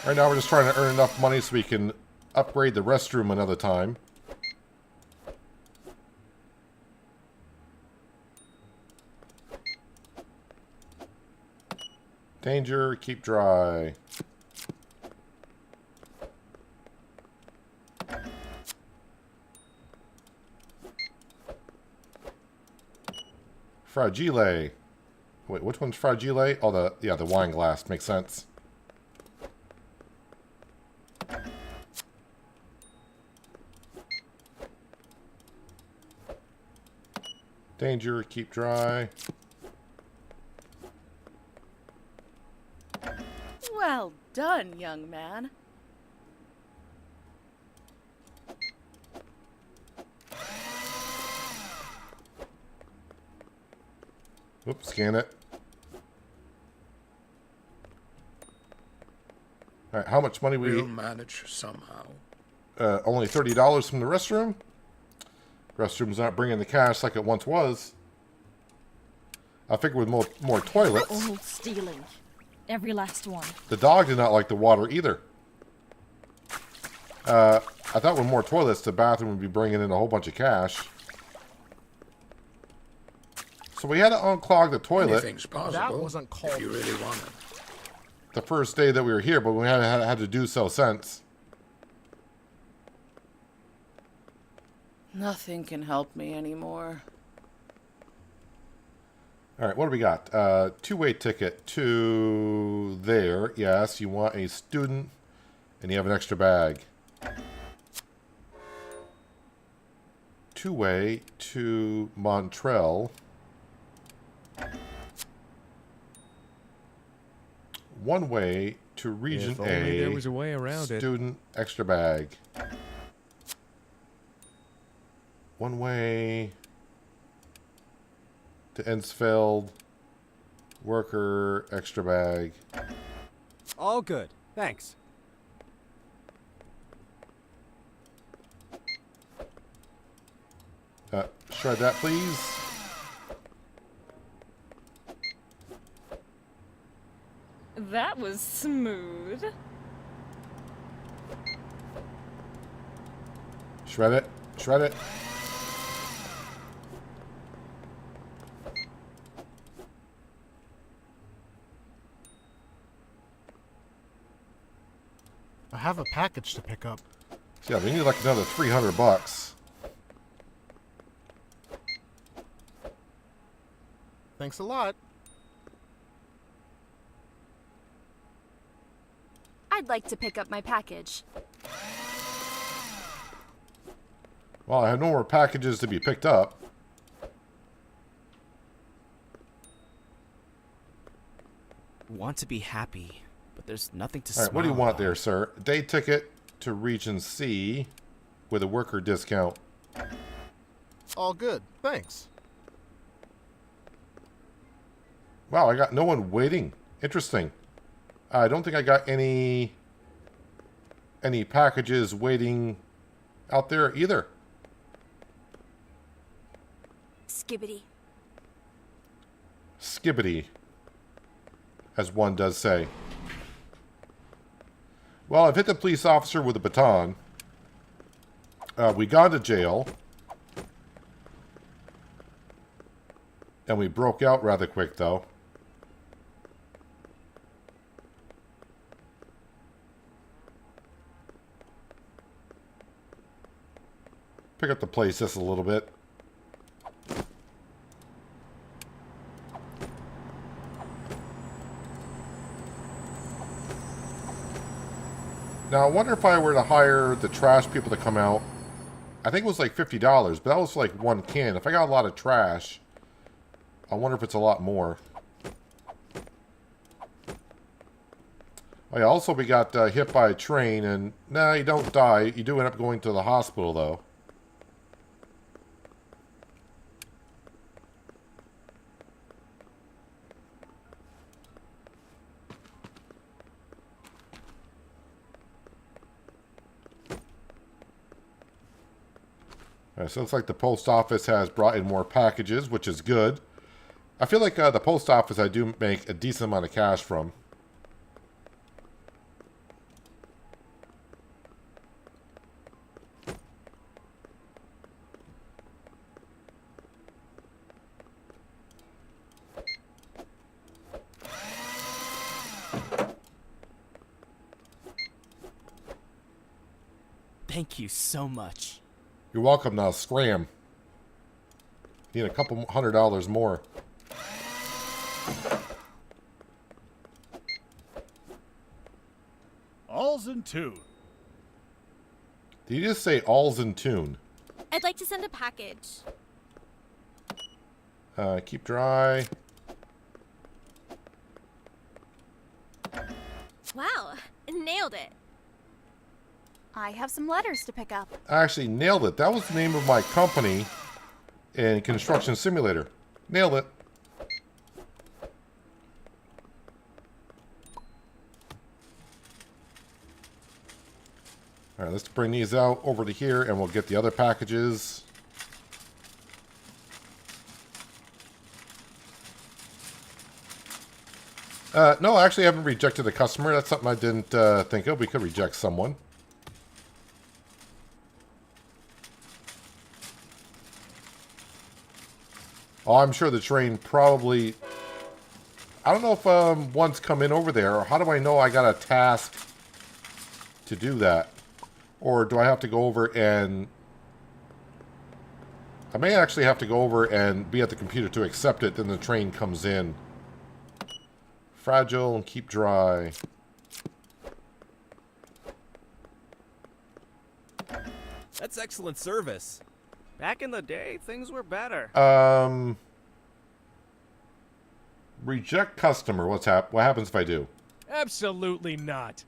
A: Right now we're just trying to earn enough money so we can upgrade the restroom another time. Danger, keep dry. Fragile. Wait, which one's Fragile? Oh, the wine glass. Makes sense. Danger, keep dry.
N: Well done, young man.
A: Oops, scan it. Alright, how much money
O: We'll manage somehow.
A: Only $30 from the restroom? Restroom's not bringing the cash like it once was. I figured with more toilets.
F: All stealing. Every last one.
A: The dog did not like the water either. I thought with more toilets, the bathroom would be bringing in a whole bunch of cash. So we had to unclog the toilet.
O: Anything's possible.
E: That wasn't called.
O: If you really want it.
A: The first day that we were here, but we had to do so since.
N: Nothing can help me anymore.
A: Alright, what do we got? Two-way ticket to there. Yes, you want a student, and you have an extra bag. Two-way to Montreal. One way to Region
I: If
A: A.
I: only there was a way around it.
A: Student, extra bag. One way to Ensfeld. Worker, extra bag.
Q: All good. Thanks.
A: Shred that, please.
F: That was smooth.
A: Shred it. Shred it.
E: I have a package to pick up.
A: So yeah, we need like another $300.
E: Thanks a lot.
M: I'd like to pick up my package.
A: Well, I have no more packages to be picked up.
L: Want to be happy, but there's nothing to
A: All right,
L: smile
A: what do you want
L: about.
A: there, sir? Day ticket to Region C with a worker discount.
E: All good. Thanks.
A: Wow, I got no one waiting. Interesting. I don't think I got any packages waiting out there either.
M: Skibbity.
A: Skibbity, as one does say. Well, I've hit the police officer with a baton. We got to jail. And we broke out rather quick, though. Pick up the place just a little bit. Now, I wonder if I were to hire the trash people to come out. I think it was like $50, but that was like one can. If I got a lot of trash, I wonder if it's a lot more. Oh yeah, also we got hit by a train, and nah, you don't die. You do end up going to the hospital, though. So it looks like the post office has brought in more packages, which is good. I feel like the post office I do make a decent amount of cash from.
L: Thank you so much.
A: You're welcome now, scram. Need a couple $100 more.
K: all's in tune.
A: Did you just say all's in tune?
M: I'd like to send a package.
A: Keep dry.
M: Wow, nailed it.
D: I have some letters to pick up.
A: I actually nailed it. That was the name of my company in Construction Simulator. Nailed it. All right, let's bring these out over to here and we'll get the other packages. No, actually I haven't rejected a customer. That's something I didn't think of. We could reject someone. Oh, I'm sure the train probably... I don't know if one's come in over there, or how do I know I got a task to do that? Or do I have to go over and... I may actually have to go over and be at the computer to accept it, then the train comes in. Fragile and keep dry.
I: That's excellent service.
H: Back in the day, things were better.
A: Reject customer. What happens if I do?
I: Absolutely not.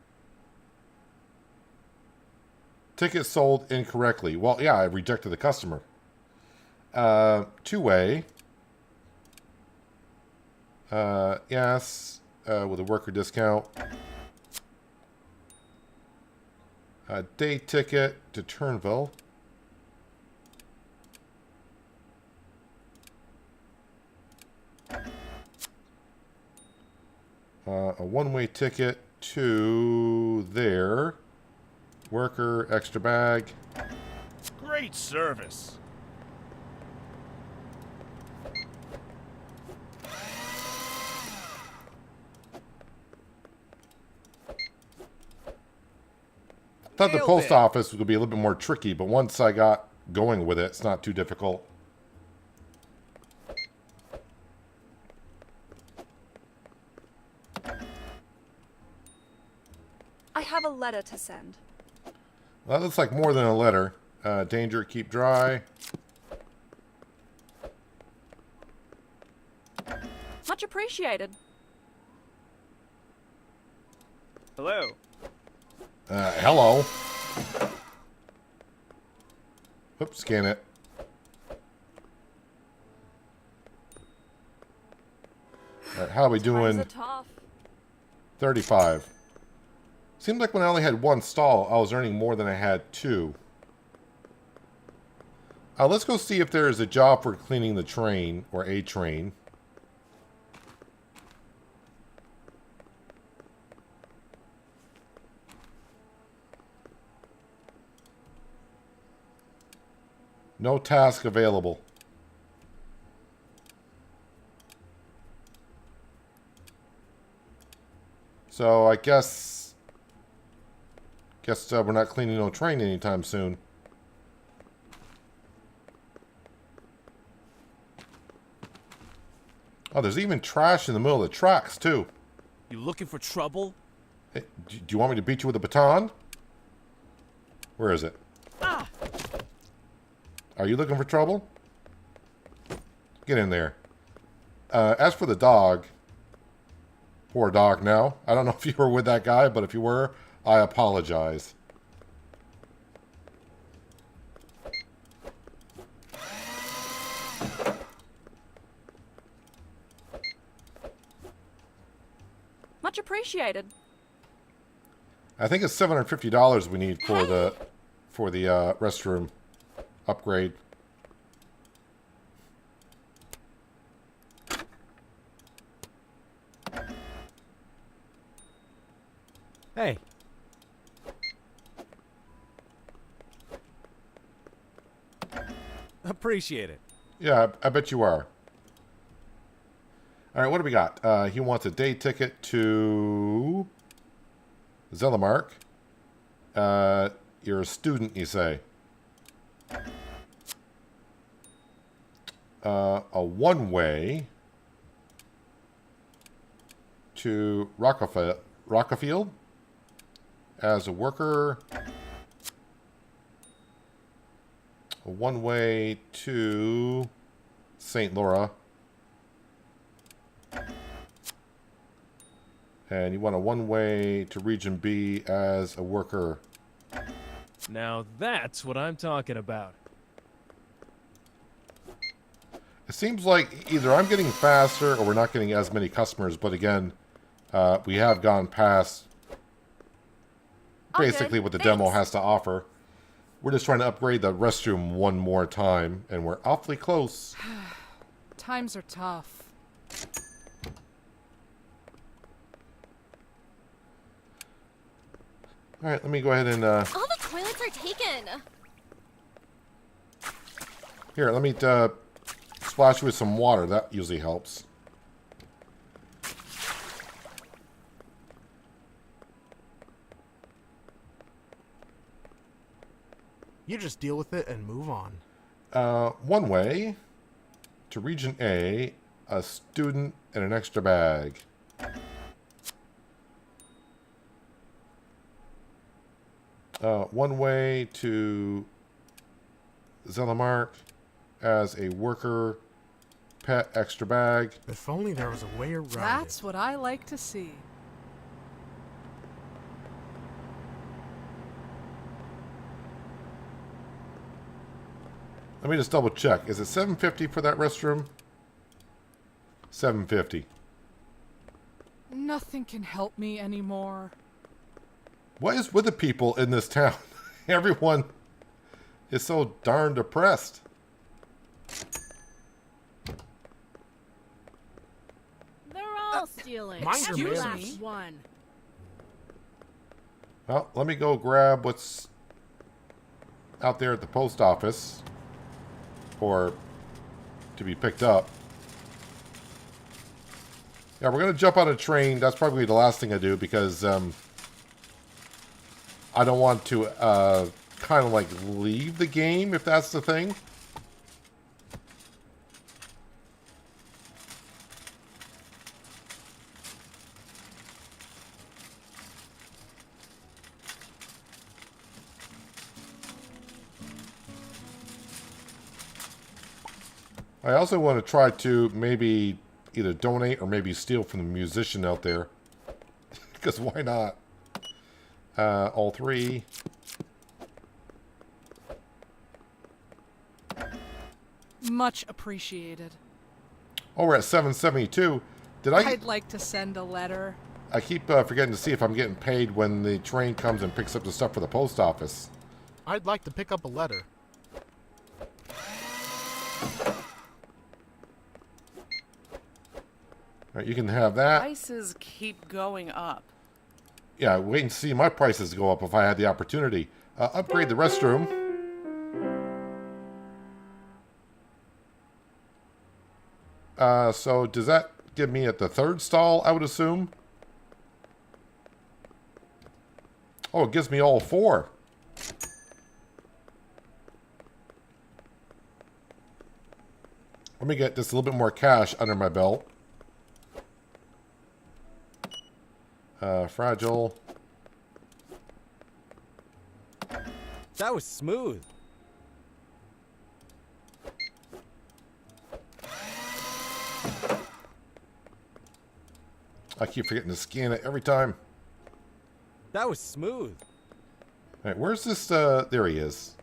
A: Ticket sold incorrectly. Well, yeah, I rejected the customer. Two-way. Yes. With a worker discount. Day ticket to Turnville. A one-way ticket to there. Worker, extra bag.
K: Great service.
A: I thought the post office would be a little bit more tricky, but once I got going with it, it's not too difficult.
R: I have a letter to send.
A: Well, that looks like more than a letter. Danger, keep dry.
R: Much appreciated.
H: Hello.
A: Hello. Oops, scan it. All right, how are we doing?
R: Times are tough.
A: 35. Seemed like when I only had one stall, I was earning more than I had two. Let's go see if there is a job for cleaning the train, or a train. No task available. So I guess we're not cleaning no train anytime soon. Oh, there's even trash in the middle of the tracks too.
I: You looking for trouble?
A: Hey, do you want me to beat you with a baton? Where is it?
I: Ah!
A: Are you looking for trouble? Get in there. As for the dog, poor dog now. I don't know if you were with that guy, but if you were, I apologize.
R: Much appreciated.
A: I think it's $750 we need for the restroom upgrade.
Q: Hey. Appreciate it.
A: Yeah, I bet you are. All right, what do we got? He wants a day ticket to Zelamark. You're a student, you say. A one-way to Rockefield. as a worker. A one-way to St. Laura. And you want a one-way to Region B as a worker.
I: Now that's what I'm talking about.
A: It seems like either I'm getting faster or we're not getting as many customers, but again, we have gone past basically what the demo has to offer. We're just trying to upgrade the restroom one more time, and we're awfully close.
G: Times are tough.
A: Alright, let me go ahead and...
M: All the toilets are taken.
A: Here, let me splash you with some water. That usually helps.
E: You just deal with it and move on.
A: One way to Region A, a student and an extra bag. One way to Zelamark as a worker, pet, extra bag.
E: If only there was a way around
G: That's what I like to see.
A: Let me just double check. Is it $7.50 for that restroom? $7.50.
G: Nothing can help me anymore.
A: What is with the people in this town? Everyone is so darn depressed.
G: They're all stealing.
E: Mind your
G: Excuse
E: manners.
G: me. One.
A: Well, let me go grab what's out there at the post office for to be picked up. Yeah, we're going to jump on a train. That's probably the last thing I do because I don't want to kind of like leave the game if that's the thing. I also want to try to maybe either donate or maybe steal from the musician out there. Because why not? All three.
G: Much appreciated.
A: Oh, we're at 772. Did I?
G: I'd like to send a letter.
A: I keep forgetting to see if I'm getting paid when the train comes and picks up the stuff for the post office.
E: I'd like to pick up a letter.
A: All right, you can have that.
N: Prices keep going up.
A: Yeah, wait and see my prices go up if I had the opportunity. Upgrade the restroom. So does that give me at the third stall, I would assume? Oh, it gives me all four. Let me get just a little bit more cash under my belt. Fragile.
Q: That was smooth.
A: I keep forgetting to scan it every time.
Q: That was smooth.
A: All right, where's this? There he is.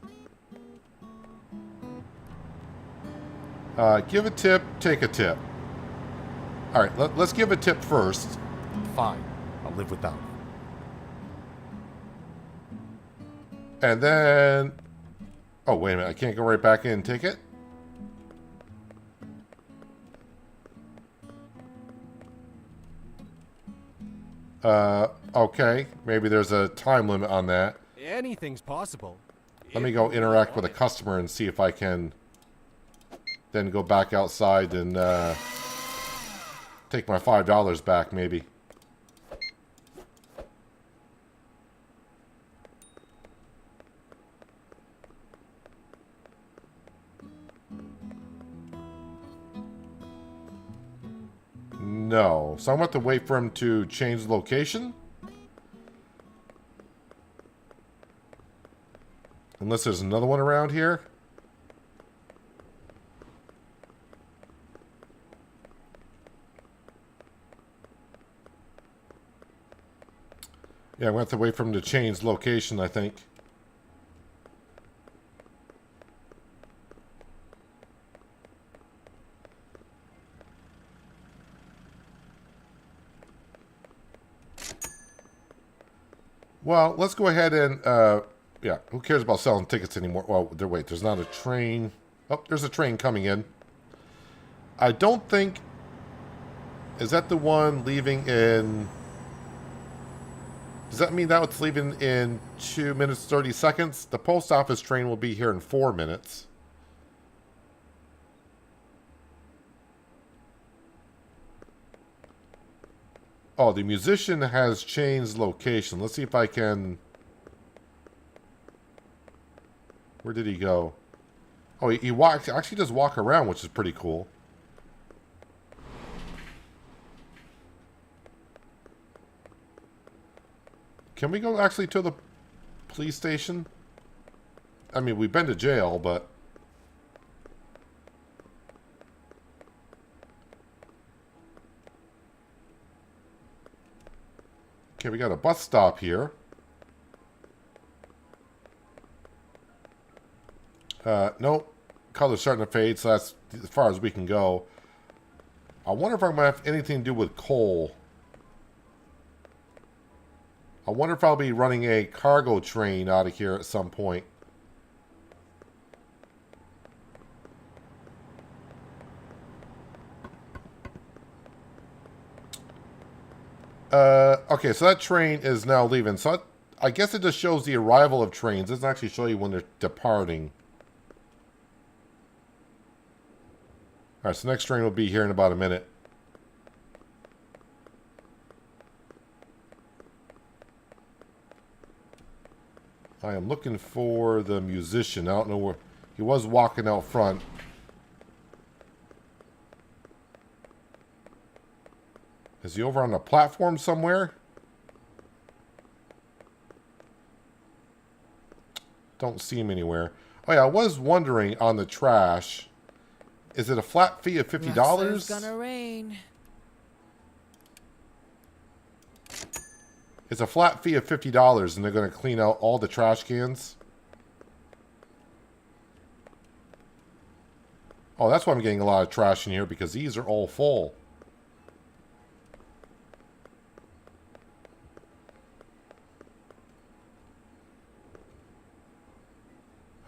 A: Give a tip, take a tip. All right, let's give a tip first.
C: Fine. I'll live without it.
A: And then... Oh, wait a minute. I can't go right back in and take it? Okay. Maybe there's a time limit on that.
Q: Anything's possible.
A: Let me go interact with a customer and see if I can then go back outside and take my $5 back, maybe. No. So I'm going to have to wait for him to change the location. Unless there's another one around here. Yeah, I'm going to have to wait for him to change location, I think. Well, let's go ahead and, yeah, who cares about selling tickets anymore? Well, wait, there's not a train. Oh, there's a train coming in. I don't think, is that the one leaving in, does that mean that it's leaving in 2 minutes, 30 seconds? The post office train will be here in 4 minutes. Oh, the musician has changed location. Let's see if I can... Where did he go? Oh, he walks, actually does walk around, which is pretty cool. Can we go actually to the police station? I mean, we've been to jail, but... Okay, we got a bus stop here. Nope. Color's starting to fade, so that's as far as we can go. I wonder if I'm going to have anything to do with coal. I wonder if I'll be running a cargo train out of here at some point. Okay, so that train is now leaving. So I guess it just shows the arrival of trains. It doesn't actually show you when they're departing. Alright, so next train will be here in about a minute. I am looking for the musician. I don't know where... He was walking out front. Is he over on the platform somewhere? Don't see him anywhere. Oh yeah, I was wondering on the trash. Is it a flat fee of $50?
G: It's gonna rain.
A: It's a flat fee of $50 and they're going to clean out all the trash cans. Oh, that's why I'm getting a lot of trash in here, because these are all full.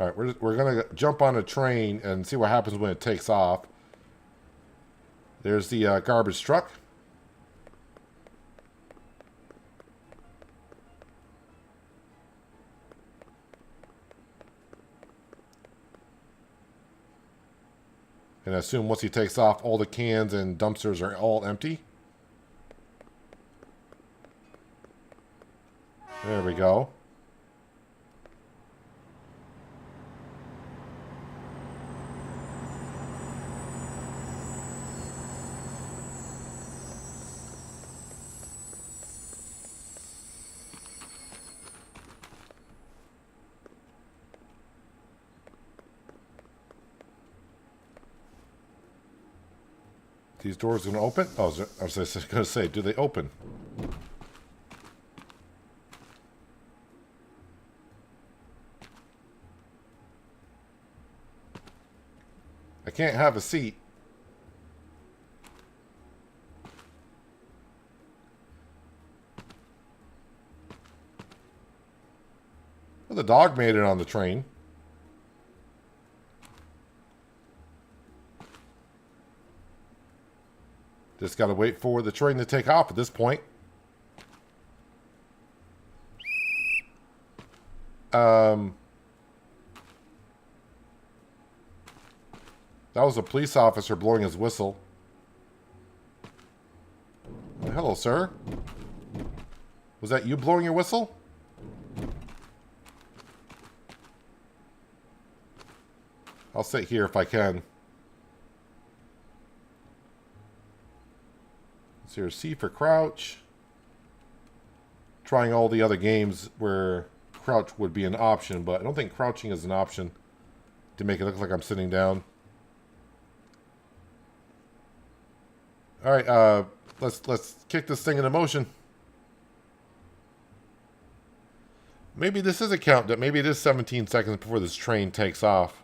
A: Alright, we're going to jump on a train and see what happens when it takes off. There's the garbage truck. And I assume once he takes off, all the cans and dumpsters are all empty. There we go. These doors going to open? Oh, I was going to say, do they open? I can't have a seat. Well, the dog made it on the train. Just got to wait for the train to take off at this point. That was a police officer blowing his whistle. Hello, sir. Was that you blowing your whistle? I'll sit here if I can. So here's C for crouch. Trying all the other games where crouch would be an option, but I don't think crouching is an option to make it look like I'm sitting down. All right, let's kick this thing into motion. Maybe this is a countdown. Maybe it is 17 seconds before this train takes off.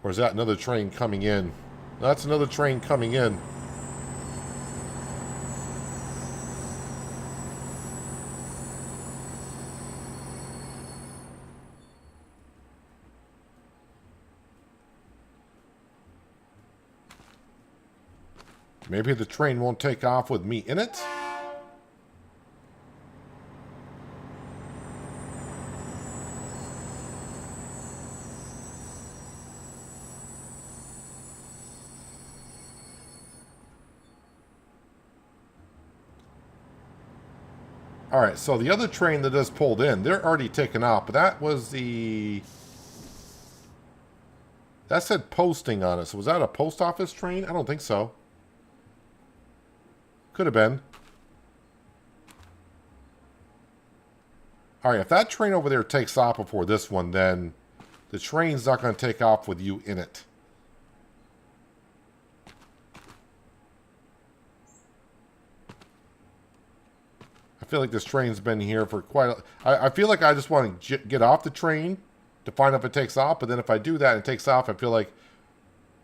A: Or is that another train coming in? That's another train coming in. Maybe the train won't take off with me in it? Alright, so the other train that just pulled in, they're already taken off, but that was the... That said posting on it, so was that a post office train? I don't think so. Could have been. Alright, if that train over there takes off before this one, then the train's not going to take off with you in it. I feel like this train's been here for quite a... I feel like I just want to get off the train to find out if it takes off, but then if I do that and it takes off, I feel like,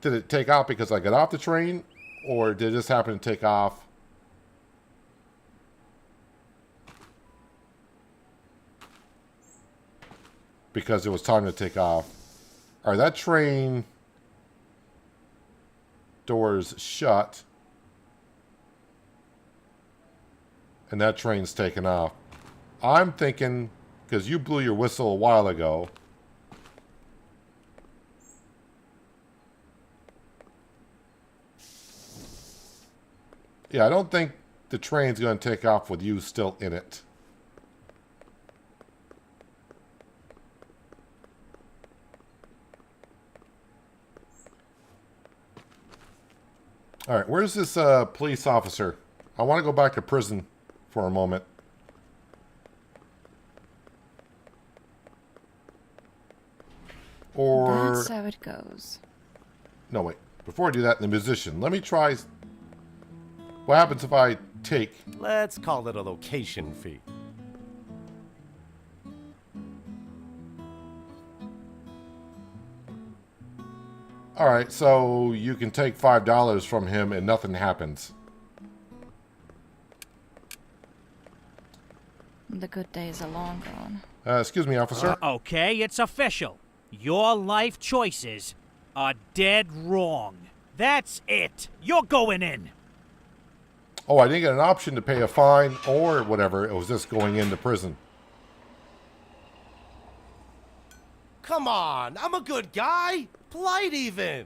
A: did it take off because I got off the train, or did it just happen to take off because it was time to take off? Alright, that train doors shut. And that train's taken off. I'm thinking, because you blew your whistle a while ago. Yeah, I don't think the train's going to take off with you still in it. Alright, where's this police officer? I want to go back to prison for a moment. Or...
S: That's how it goes.
A: No, wait. Before I do that, the musician. Let me try... What happens if I take...
C: Let's call it a location fee.
A: Alright, so you can take $5 from him and nothing happens.
S: The good days are long gone.
A: Excuse me, officer.
P: Okay, it's official. Your life choices are dead wrong. That's it. You're going in.
A: Oh, I didn't get an option to pay a fine or whatever. It was just going into prison.
C: Come on, I'm a good guy. Polite even.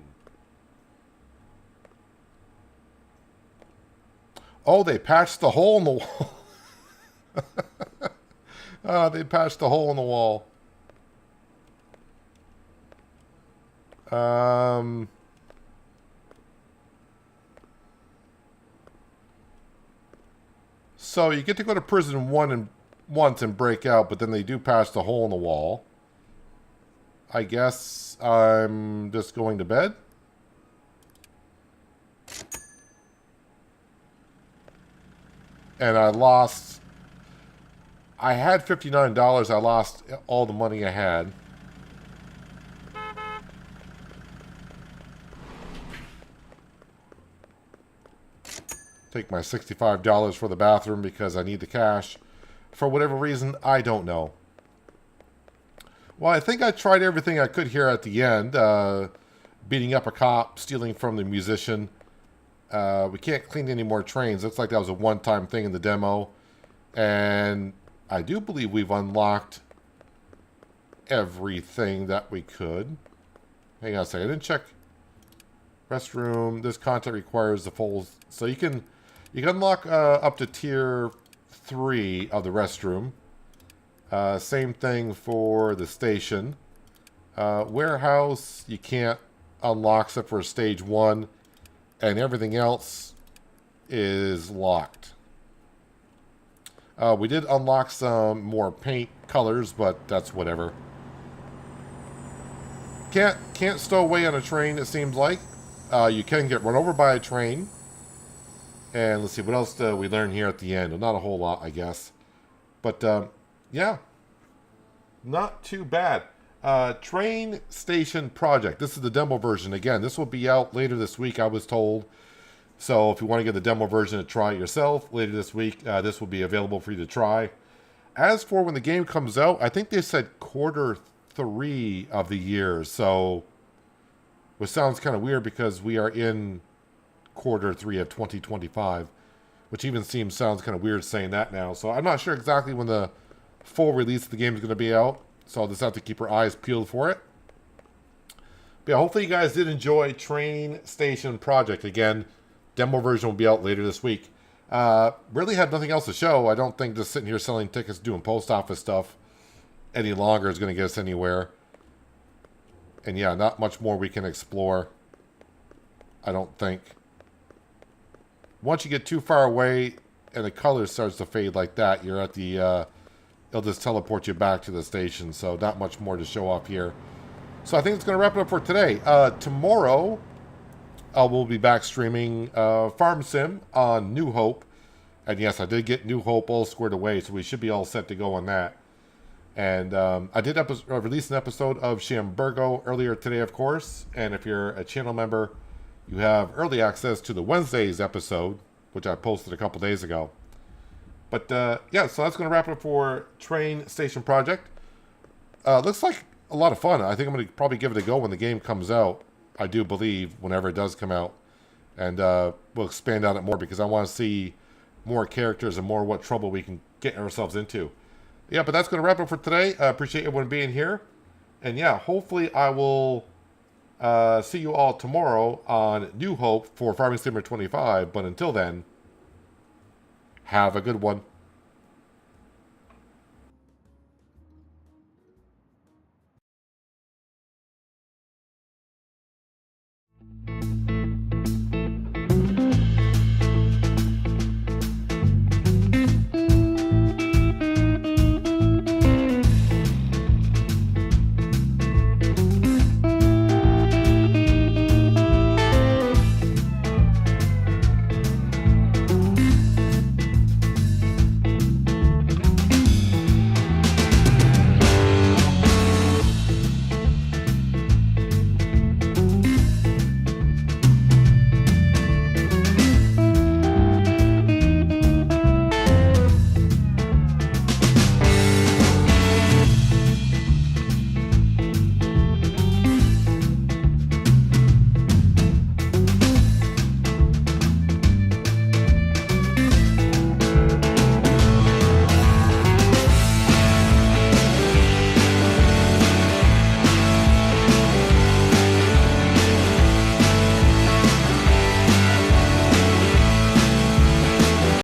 A: Oh, they patched the hole in the wall. They patched the hole in the wall. So you get to go to prison once and break out, but then they do patch the hole in the wall. I guess I'm just going to bed. And I lost... I had $59. I lost all the money I had. Take my $65 for the bathroom because I need the cash. For whatever reason, I don't know. Well, I think I tried everything I could here at the end. Beating up a cop, stealing from the musician. We can't clean any more trains. Looks like that was a one-time thing in the demo. And I do believe we've unlocked everything that we could. Hang on a second. I didn't check. Restroom. This content requires the full... So you can unlock up to tier 3 of the restroom. Same thing for the station. Warehouse, you can't unlock except for stage 1. And everything else is locked. We did unlock some more paint colors, but that's whatever. Can't stow away on a train, it seems like. You can get run over by a train. And let's see, what else do we learn here at the end? Well, not a whole lot, I guess. But, yeah. Not too bad. Train Station Project. This is the demo version. Again, this will be out later this week, I was told. So if you want to get the demo version to try it yourself, later this week, this will be available for you to try. As for when the game comes out, I think they said Q3 of the year. So, which sounds kind of weird because we are in Q3 of 2025. Which even sounds kind of weird saying that now. So I'm not sure exactly when the full release of the game is going to be out. So I'll just have to keep our eyes peeled for it. But yeah, hopefully you guys did enjoy Train Station Project. Again, demo version will be out later this week. Really have nothing else to show. I don't think just sitting here selling tickets, doing post office stuff any longer is going to get us anywhere. And yeah, not much more we can explore. I don't think. Once you get too far away and the color starts to fade like that, you're at the... it'll just teleport you back to the station. So not much more to show off here. So I think it's going to wrap it up for today. Tomorrow... we'll be back streaming Farm Sim on New Hope. And yes, I did get New Hope all squared away, so we should be all set to go on that. And I did release an episode of Shamburgo earlier today, of course. And if you're a channel member, you have early access to the Wednesday's episode, which I posted a couple days ago. But yeah, so that's going to wrap it up for Train Station Project. Looks like a lot of fun. I think I'm going to probably give it a go when the game comes out. I do believe whenever it does come out. And we'll expand on it more because I want to see more characters and more what trouble we can get ourselves into. Yeah, but that's going to wrap it for today. I appreciate everyone being here. And yeah, hopefully I will see you all tomorrow on New Hope for Farming Simulator 25. But until then, have a good one.